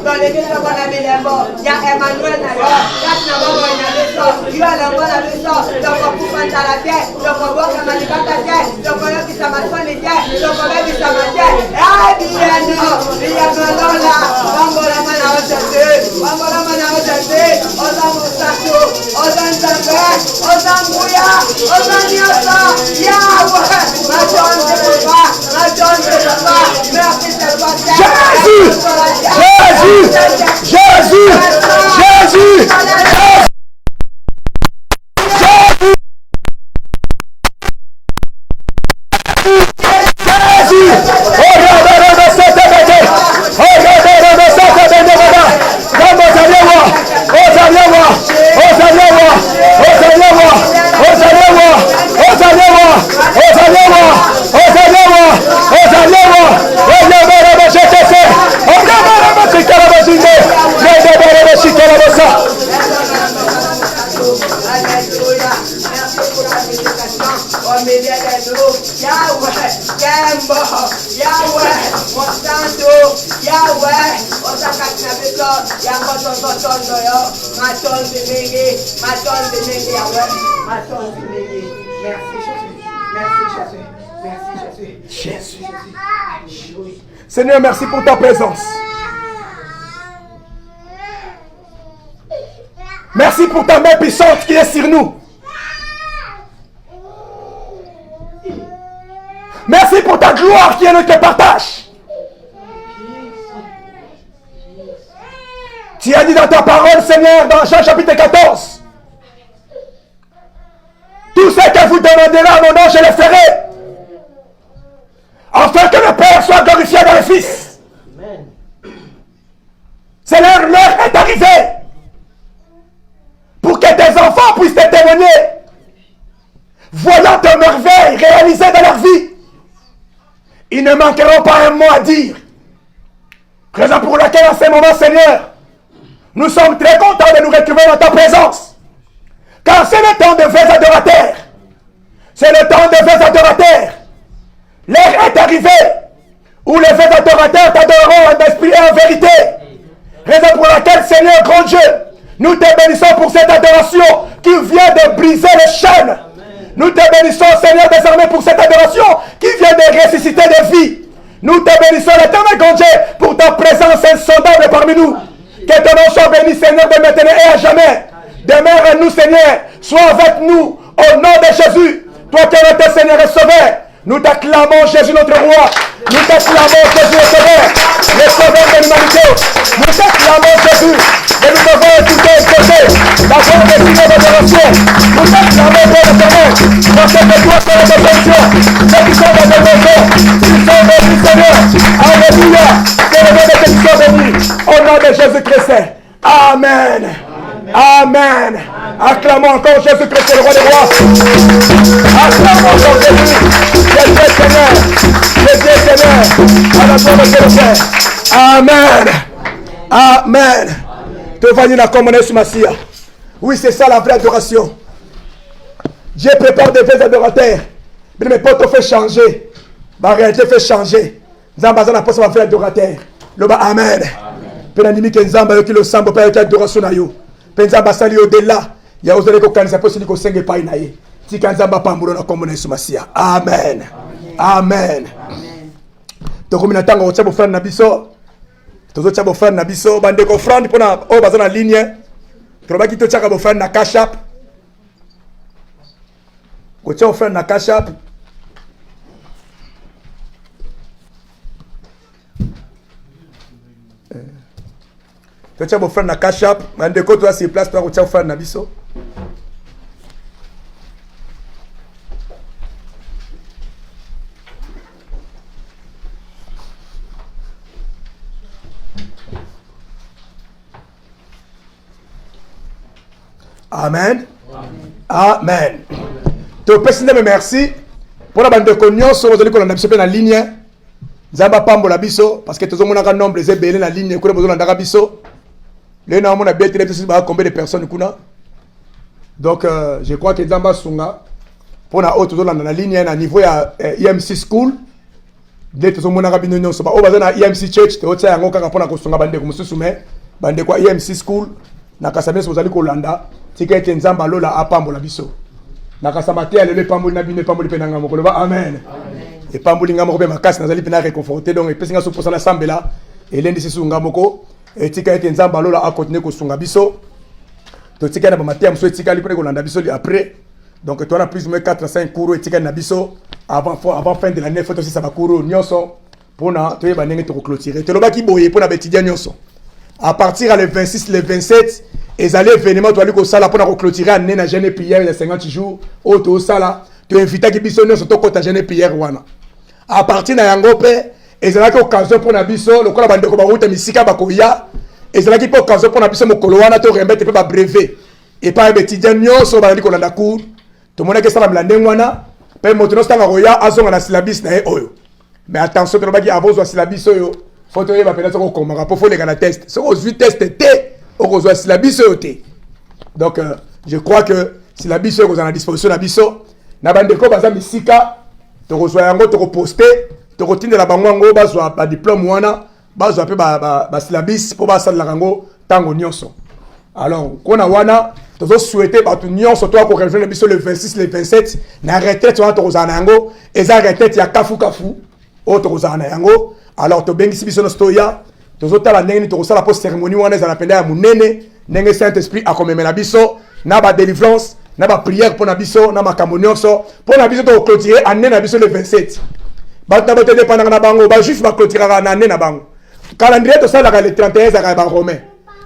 dans l'église de Bonamilembo, il y a Emmanuel d'ailleurs, quatre n'avons pas une maison, il y a le bon maison, donc on peut prendre la terre, donc on voit comment il va ta terre, donc on a vu sa maçon les terres, donc on a vu sa matière, ah bien non, il y a non là, on va la main à rejeter, on va la main à rejeter, on va mon sasso, on va un zambé, on va un brouillard, on va un niosa, Yahweh, ma chance de papa, ma chance de papa, merci de passer. Jésus! Jésus! Jésus! Jésus! Seigneur, merci pour ta présence. Merci pour ta main puissante qui est sur nous. Merci pour ta gloire qui est notre partage. Tu as dit dans ta parole, Seigneur, dans Jean chapitre 14, tout ce que vous demanderez à mon nom, je le ferai. Afin que le Père soit glorifié dans le Fils. Amen. Seigneur, l'heure est arrivée pour que tes enfants puissent te témoigner, voyant tes merveilles réalisées dans leur vie. Ils ne manqueront pas un mot à dire. Raison pour laquelle en ce moment, Seigneur, nous sommes très contents de nous retrouver dans ta présence. Car c'est le temps de vrais adorateurs. C'est le temps de vrais adorateurs. L'heure est arrivée où les vrais adorateurs t'adoreront en esprit et en vérité. Raison pour laquelle, Seigneur, grand Dieu, nous te bénissons pour cette adoration qui vient de briser les chaînes. Nous te bénissons, Seigneur, désormais pour cette adoration qui vient de ressusciter des vies. Nous te bénissons, l'éternel grand Dieu, pour ta présence insondable parmi nous. Que ton nom soit béni, Seigneur, de maintenant et à jamais. Demeure en nous, Seigneur. Sois avec nous, au nom de Jésus. Toi qui es notre Seigneur et Sauveur. Nous t'acclamons, Jésus, notre roi. Nous t'acclamons, Jésus, le Sauveur. Le Sauveur de l'humanité. Nous t'acclamons, Jésus. Et nous devons écouter et écouter la voix des signes d'adoration. Nous t'acclamons, Dieu l'éternel. Parce que toi, c'est la bénédiction. Ceux qui sont dans nos maisons, ils sont bénis, Seigneur. Alléluia. Que le nom de Dieu soit béni. Au nom de Jésus-Christ. Amen. Amen. Acclamons encore Jésus-Christ, le roi des rois. Acclamons encore Jésus. Jésus Seigneur. Jésus Seigneur. À la gloire de Dieu le Père. Amen. Amen. Te vanir la commune sur Massia. Oui, c'est ça la vraie adoration. Dieu prépare des vrais adorateurs. Mais mes potes te fait changer. Ma réalité fait changer. Nzamba n'a pas sa vraie adorateur. Le bas Amen. Penanimi que Nzamba yoki le sambo pa yoki adoration na yo. Nzamba sali au-delà. Ya ozele ko kanisa po sili ko senge pa na ye. Tika Nzamba pambulo na commune sur Massia. Amen. Amen. Tokomi na tanga otsa bo frère na biso. Tozo tsa bo frère na biso bande ko frère pona o bazana ligne. tolobaki totiaka bofrère na cash app kotia ofrère na cash app totia bofrère na cash app bandeko toya sur place toya kotia ofrère na biso Amen. Amen. To pesinde me merci. Pour la bande de cognon, sur vous allez qu'on a besoin la ligne. Zamba pambo la biso parce que tous on a nombre les belé la ligne qu'on a besoin d'ara biso. Les na on a bien télé combien de personnes kuna. Donc je crois que Zamba sunga pour la haute dans la ligne à niveau ya EMC school. Dès tous on a rabino nyon so ba o bazana EMC church te otsa yango kaka pona ko sunga bande ko mususume bande kwa EMC school na kasameso vous allez kolanda. Tika ete nzamba lola apambola biso nakasama te alele pamboli na bino pamboli penanga mokolo ba amen et pamboli ngamo be makasi nazali pena réconforter donc epesinga so posala sambela elendi sisunga moko et tika ete nzamba lola a continuer ko sunga biso to tika na ba matia mso tika li ko landa biso après donc toi na plus ou moins 4 à 5 cours et tika na biso avant fin de l'année faut aussi ça va cours nyonso pona to yeba ndenge to clôturer te lobaki boye pona betidia nyonso à partir le 26 le 27 et allez événement toi ko sala pour clôturer année na jeune prière de 50 jours auto sala tu invite ki biso no soto kota jeune prière wana à partir na yango pe et allaki occasion pour na biso lokola bande ko ba route misika ba koya et allaki po occasion pour na biso mokolo wana to remettre pe ba brevet et pas étudiant nyonso ba ko landa cours to mona ke sala mlande wana pe moto no stanga koya azonga na syllabus na oyo mais attention to baki avant zo syllabus oyo faut to yeba peut-être ko komaka po faut les gana test so ko vu test té si la biso yote. Donc je crois que si la biso est à disposition la biso na bande ko baza misika to reçoit yango to poster to rotine la bango ngo bazwa ba diplôme wana bazwa pe ba syllabus pour ba sala rango tango nyonso. Alors kona wana to souhaiter ba tout nyonso to ko rejoindre biso le 26 le 27 na retraite wana to kozana yango eza retraite ya kafu o to kozana yango. Alors to bengi biso no stoya tozotala ndenge tokosala po cérémonie wana ezala penda ya munene ndenge Saint-Esprit akomemela biso na ba délivrance na ba prière pour na biso na makambo nyonso pour na biso to clôturer année na biso le 27 bato na bote dépendant na bango ba juif ba clôturer na année na bango calendrier to sala le 31 za ba romain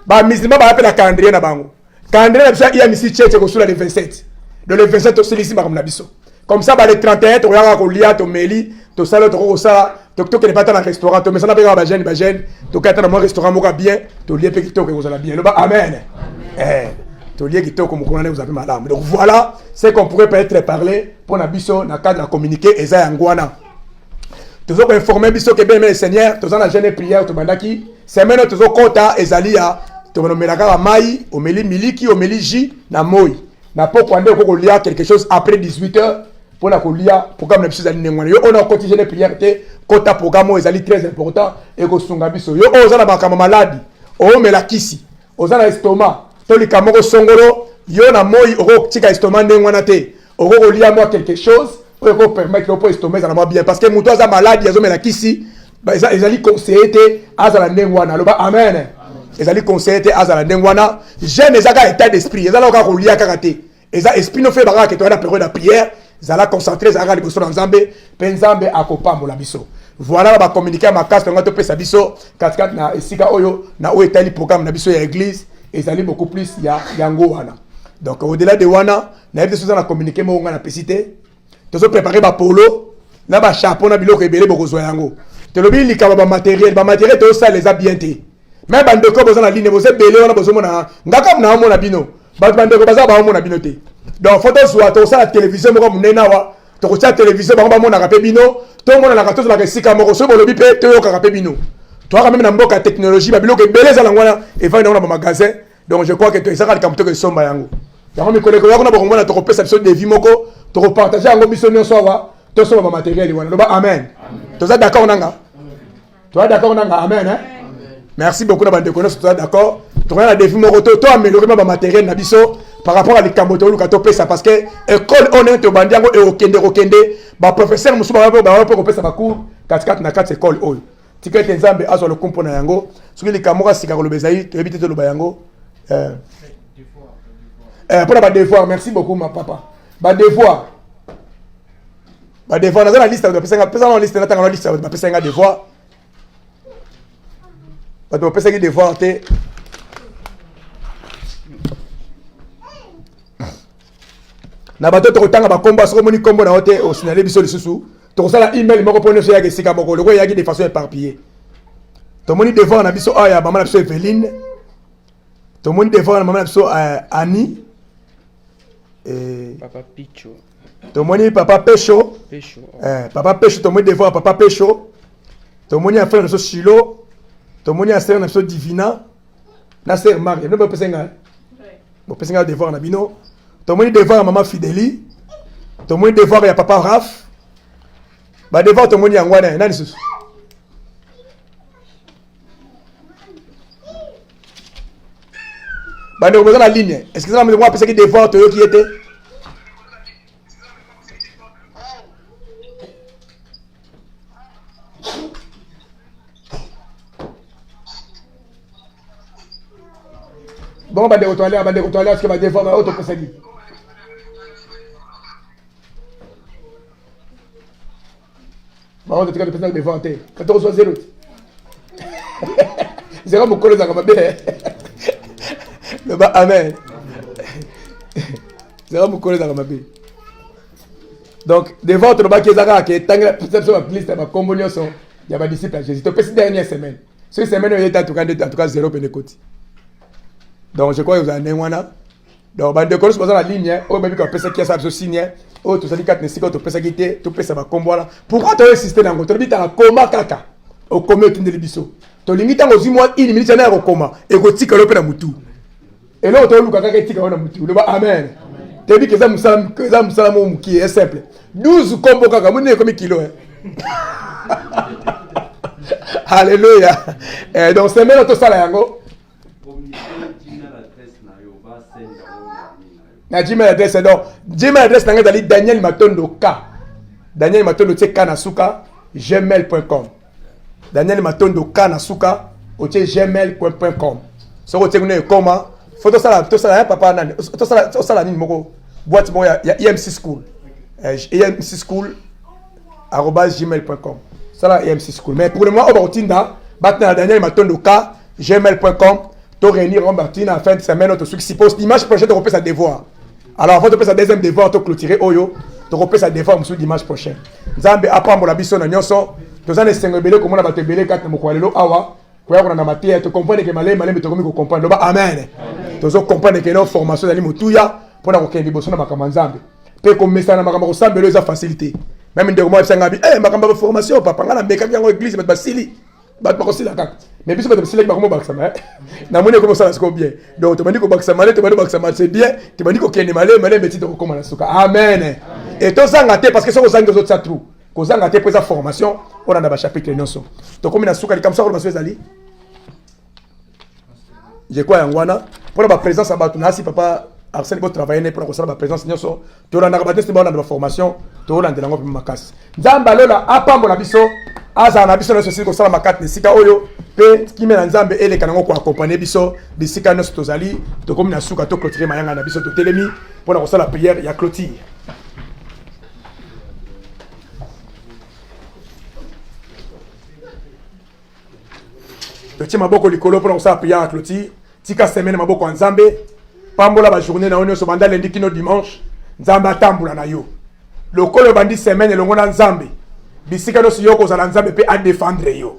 ba musulman ba appela calendrier na bango calendrier na biso ya misi cheche ko sula le 27 le 27 to selisi ba na biso comme ça ba le 31 to yaka ko lia to meli to sala to ko sala to ke ne pas dans restaurant to mais ça na ba jeune to ka dans mon restaurant moka bien to lié pe to ko sala bien le ba amen to lié ki to ko mokona vous avez madame donc voilà c'est qu'on pourrait peut-être parler pour na biso na cadre à communiquer eza yangwana to zo ko informer biso ke bien mais Seigneur to za na jeune prière to bandaki semaine to zo kota ezalia to bonomelaka ba mai omeli miliki omeli ji na moi na poko ande ko lia quelque chose après 18h pour la colia programme na biso ali ngwana yo on a quotidien de prière te kota programme ezali très important et ko sunga biso yo oza na bakama maladi o melakisi oza na estomac to likamo ko songolo yo na moi oko tika estomac ndengwana te oko kolia moi quelque chose pour permettre que estomac ça va bien parce que muto aza maladi azo melakisi ezali conseiller te azala ndengwana loba amen ezali conseiller te azala ndengwana jeune ezaka état d'esprit ezala ka kolia kaka te eza esprit no fait baka ke to na période de prière zala concentré zala liboso na nzambe pe nzambe akopambola biso voilà ba communiquer ma carte ngato pesa biso 4 na esika oyo na o etali programme na biso ya église ezali beaucoup plus ya yango wana donc au-delà de wana na yebite soza na communiquer mo nga na pesité tozo préparer ba polo na ba chapeau na biloko ebele bokozwa yango te lobi likaba ba matériel to ça les a bien té même bandeko boza na ligne boze belé wana bozo mona ngaka na mona bino bandeko baza ba mona bino te donc photo soit to ça la télévision moko munena wa to ko télévision ba mona ka pe bino to mona la ka to la kesika moko so bolobi pe to yo ka pe bino to ka même na mboka technologie ba biloko ebele za langwana et va dans ba magasin donc je crois que to isaka likamto ke somba yango yango mi koleko yakona ba mona to ko pesa biso de vie moko to ko partager yango biso nyonso wa to so ba matériel wana lo ba amen to za d'accord nanga to za d'accord nanga amen hein. Merci beaucoup na bande connaissance tout d'accord. To rien la défi moko to améliorer ma matériel na biso par rapport à likambo to luka to pesa parce que école on est to bandiango e okende ba professeur musu ba ko pesa ba cours 4 na 4 école oyo. Tikete nzambe azo le kompo na yango. Soki likambo ka sika ko lobezai to ebite to loba yango Pour la devoir, merci beaucoup, ma papa. Devoir. Devoir, dans la liste, on peut la liste, on la liste, on peut faire un devoir. On peut faire un devoir, na bato to kotanga ba combat so moni combo na hote au signaler biso le sous to ça la email moko pone so ya ke sika moko le ko ya ki de façon éparpillée to moni devant na biso aya maman na biso Evelyne to moni devant na maman na biso Annie Papa Picho. to moni papa Pecho papa Pecho to moni devant papa Pecho to moni frère na biso Chilo to moni sœur na biso Divina na sœur Marie no ba pesenga bo pesenga devant na bino. Tout le monde devant maman Fidélie. Tout le monde devant ya papa Raph. Ba devant tout le monde yangwana nani susu. Ba ne reposant la ligne. Est-ce que ça me moi penser que devant toi qui était bon ba de retourner est-ce que ba devant ba auto penser qui bon, on te dit que devant te. Quand tu reçois 0. Zéro mon collègue comme bien. Le bas amen. Zéro mon collègue comme bien. Donc devant le bas qui est que tant que la perception de liste ma communion sont il y a pas disciple à Jésus. Tu peux cette dernière semaine. Cette semaine il y a en tout cas 0 Pentecôte. Donc je crois que vous avez un donc ba de connaissance la ligne au même qu'on peut ça qui ça se signe oh tout ça dit 4 ne siko to pesa kité to pesa ba kombo là pourquoi tu insister dans to bita koma kaka au commun de biso to limite ngo zimwa une minute na ko koma e ko tika lo pe na mutu et là to luka kaka tika na mutu le ba amen te bi que ça musala mo qui est simple 12 kombo kaka mo ne comme kilo alléluia et donc c'est même to sala yango na Gmail adresse donc Gmail adresse nanga dali Daniel Matondo K Daniel Matondo K nasuka gmail.com Daniel Matondo K nasuka gmail.com so ko tekune koma photo sala papa nani to sala nini moko boîte moko ya EMC school EMC school @gmail.com sala EMC school mais pour le moment on va retinda batna Daniel Matondo K gmail.com to réunir on Martina en fin de semaine autre ceux qui suppose l'image prochaine de repère sa devoir. Alors avant de faire sa deuxième devoir to clôturer oyo to repère sa devoir monsieur dimanche prochain. Nzambe apambo la biso na nyonso to zane sengobele ko mona batebele kat mo kwalelo awa ko ya na matia to comprendre que malé to komi ko comprendre ba amen. To zo comprendre que nos formation dali motuya pour na ko kendi boso na makamba nzambe. Pe ko mesana makamba ko sambelo za facilité. Même ndeko mo sanga bi makamba formation papa ngala mbeka yango église bat basili. Bat ko sila kak. Mais bis ba basili ba ko bakama. Na mone ko ça c'est bien. Donc to mandi ko bakama to mandi bakama c'est bien. Tu mandi ko kendi malé petit to ko suka. Amen. Et to sanga te parce que ça ko sanga autres ça trou. Ko sanga te pour sa formation, on a ba chapitre nyonso. To comme na suka comme ça ko baswe zali. Je crois yangwana pour la présence à batuna si papa Arsène pour travailler pour la présence nyonso. To na ba test ba na formation, to la ndelango makas. Nzamba lola apambo na biso. Aza na biso na sosi ko sala makate ne sika oyo pe ki mena nzambe ele kanango ko accompagner biso bisika no tozali to komi na suka to clôturer mayanga na biso to telemi pour na sala prière ya clôture. Petit maboko likolo pour na sala prière ya clôture tika semaine maboko nzambe pambola ba journée na onyo so banda lundi kino dimanche nzambe atambula na yo lokolo bandi semaine longo na nzambe bisika no yoko za nzambe pe a défendre yo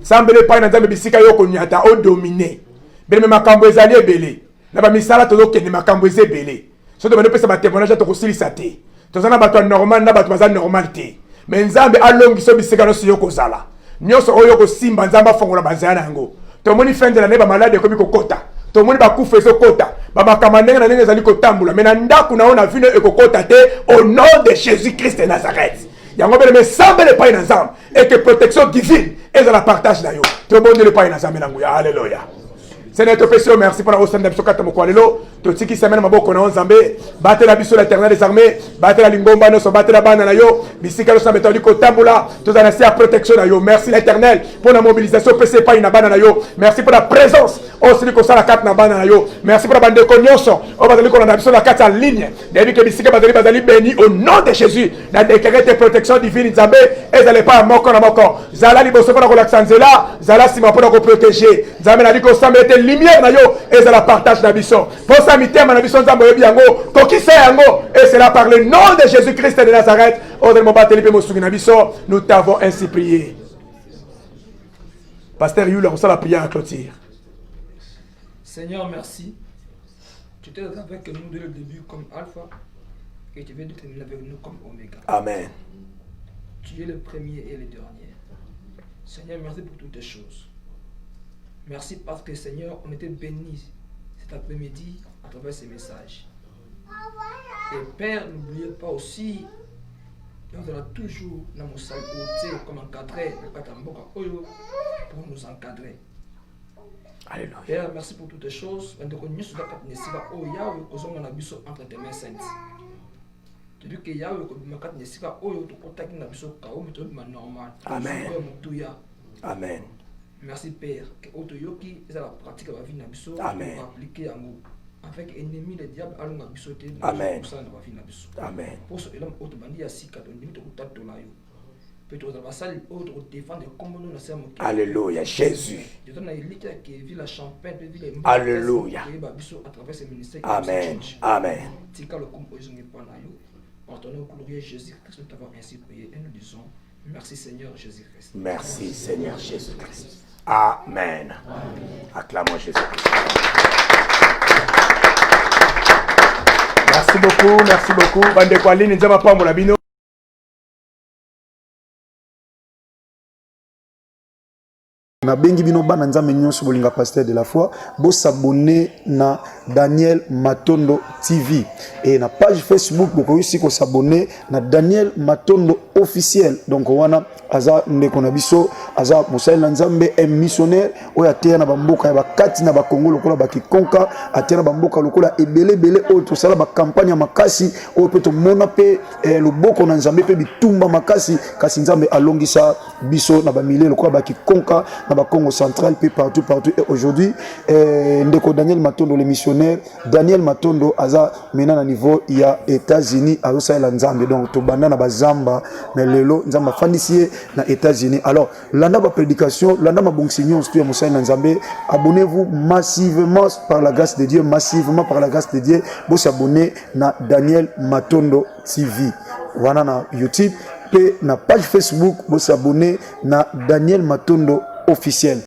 sambele pa na nzambe bisika yoko nyata o dominer bele makambo ezali ebele na ba misala to lokende makambo ezebele so to bane pesa ba témoignage to kosilisa te to zana bato normal na bato bazali normal te mais nzambe alongi so bisika no yoko zala nyoso oyo ko simba nzamba fongola bazana yango to moni fende na neba malade ko biko kota to moni ba kufa so kota ba makamande na nenge zali ko tambula mais na ndaku na ona vino ekokota te au nom de Jésus Christ de Nazareth. Yango bele me semble le pain ensemble et que protection divine est dans la partage d'ailleurs. Tout le monde le pain ensemble nangu. Alléluia. Seigneur, te fais merci pour la hausse de la bisokata mokwalelo. Totiki semaine maboko na onzambe. Bate la biso l'éternel des armées. Bate la lingomba no so bate la bana na yo. Bisika lo sambeto liko tambula. Tout en à protection na yo. Merci l'éternel pour la mobilisation PC pas une bana na yo. Merci pour la présence. Aussi liko sala carte na bana na yo. Merci pour la bande de konyoso. O bazali ko na biso la carte en ligne. Depuis que bisika bazali béni au nom de Jésus. Na déclarer tes protections divines nzambe. Et n'allez pas moko na moko. Zala liboso pour la relaxanzela. Zala sima pour la protéger. Nzambe na liko sambeto lumière na yo. Et ça la partage na biso. Et c'est là par le nom de Jésus-Christ de Nazareth. Nous t'avons ainsi prié. Pasteur Yul, on sent la prière à clôture. Seigneur, merci. Tu t'es avec nous dès le début comme Alpha et tu viens de terminer avec nous comme Oméga. Amen. Tu es le premier et le dernier. Seigneur, merci pour toutes les choses. Merci parce que Seigneur, on était bénis cet après-midi à travers ces messages. Et Père, n'oubliez pas aussi, nous allons toujours dans nos salles comme encadrer pour nous encadrer. Alléluia. Père, merci pour toutes les choses. Entre tes mains saintes. Depuis que Yahweh normal. Amen. Amen. Merci Père, que Otoyoki est la pratique de la vie nabiso pour appliquer à nous. Avec ennemi le diable allons nabiso te Amen. Amen. Pour ce l'homme otobandi asika to ndimi to kutato la yo. Peut-être dans la salle autre défendre comme nous na sema. Alléluia Jésus. Je donne à Elite qui vit la Champagne, vit les Alléluia. à travers ces ministères. Amen. Amen. Tika le combo ils ont pas na yo. En ton nom glorieux Jésus-Christ nous t'avons ainsi prié et nous disons merci Seigneur Jésus-Christ. Merci Seigneur Jésus-Christ. Amen. Acclamons Jésus-Christ. Merci beaucoup, merci beaucoup. Bande kwa lini nzama pambo la bino. Na bengi bino bana nzambe nyonso bolinga pasteur de la foi bo s'abonner na Daniel Matondo TV et na page Facebook boko aussi ko s'abonner na Daniel Matondo officiel. Donc wana aza ndeko na biso aza mosali nzambe un missionnaire oya te na bamboka ya bakati na bakongo lokola bakikonka atia na bamboka lokola ebele o to sala ba campagne makasi o pe to mona pe loboko na nzambe pe bitumba makasi kasi nzambe alongisa biso na ba milé lokola bakikonka na ba Congo central puis partout et aujourd'hui ndeko Daniel Matondo le missionnaire Daniel Matondo aza mena na niveau ya États-Unis azo la nzambe donc to banda na bazamba mais lelo nzamba fandisier na États-Unis. Alors landa ba prédication landa ma bonsignon surtout ya mosali na nzambe, abonnez-vous massivement par la grâce de Dieu, massivement par la grâce de Dieu, vous s'abonner na Daniel Matondo TV wana na YouTube pe na page Facebook vous s'abonner na Daniel Matondo officiel.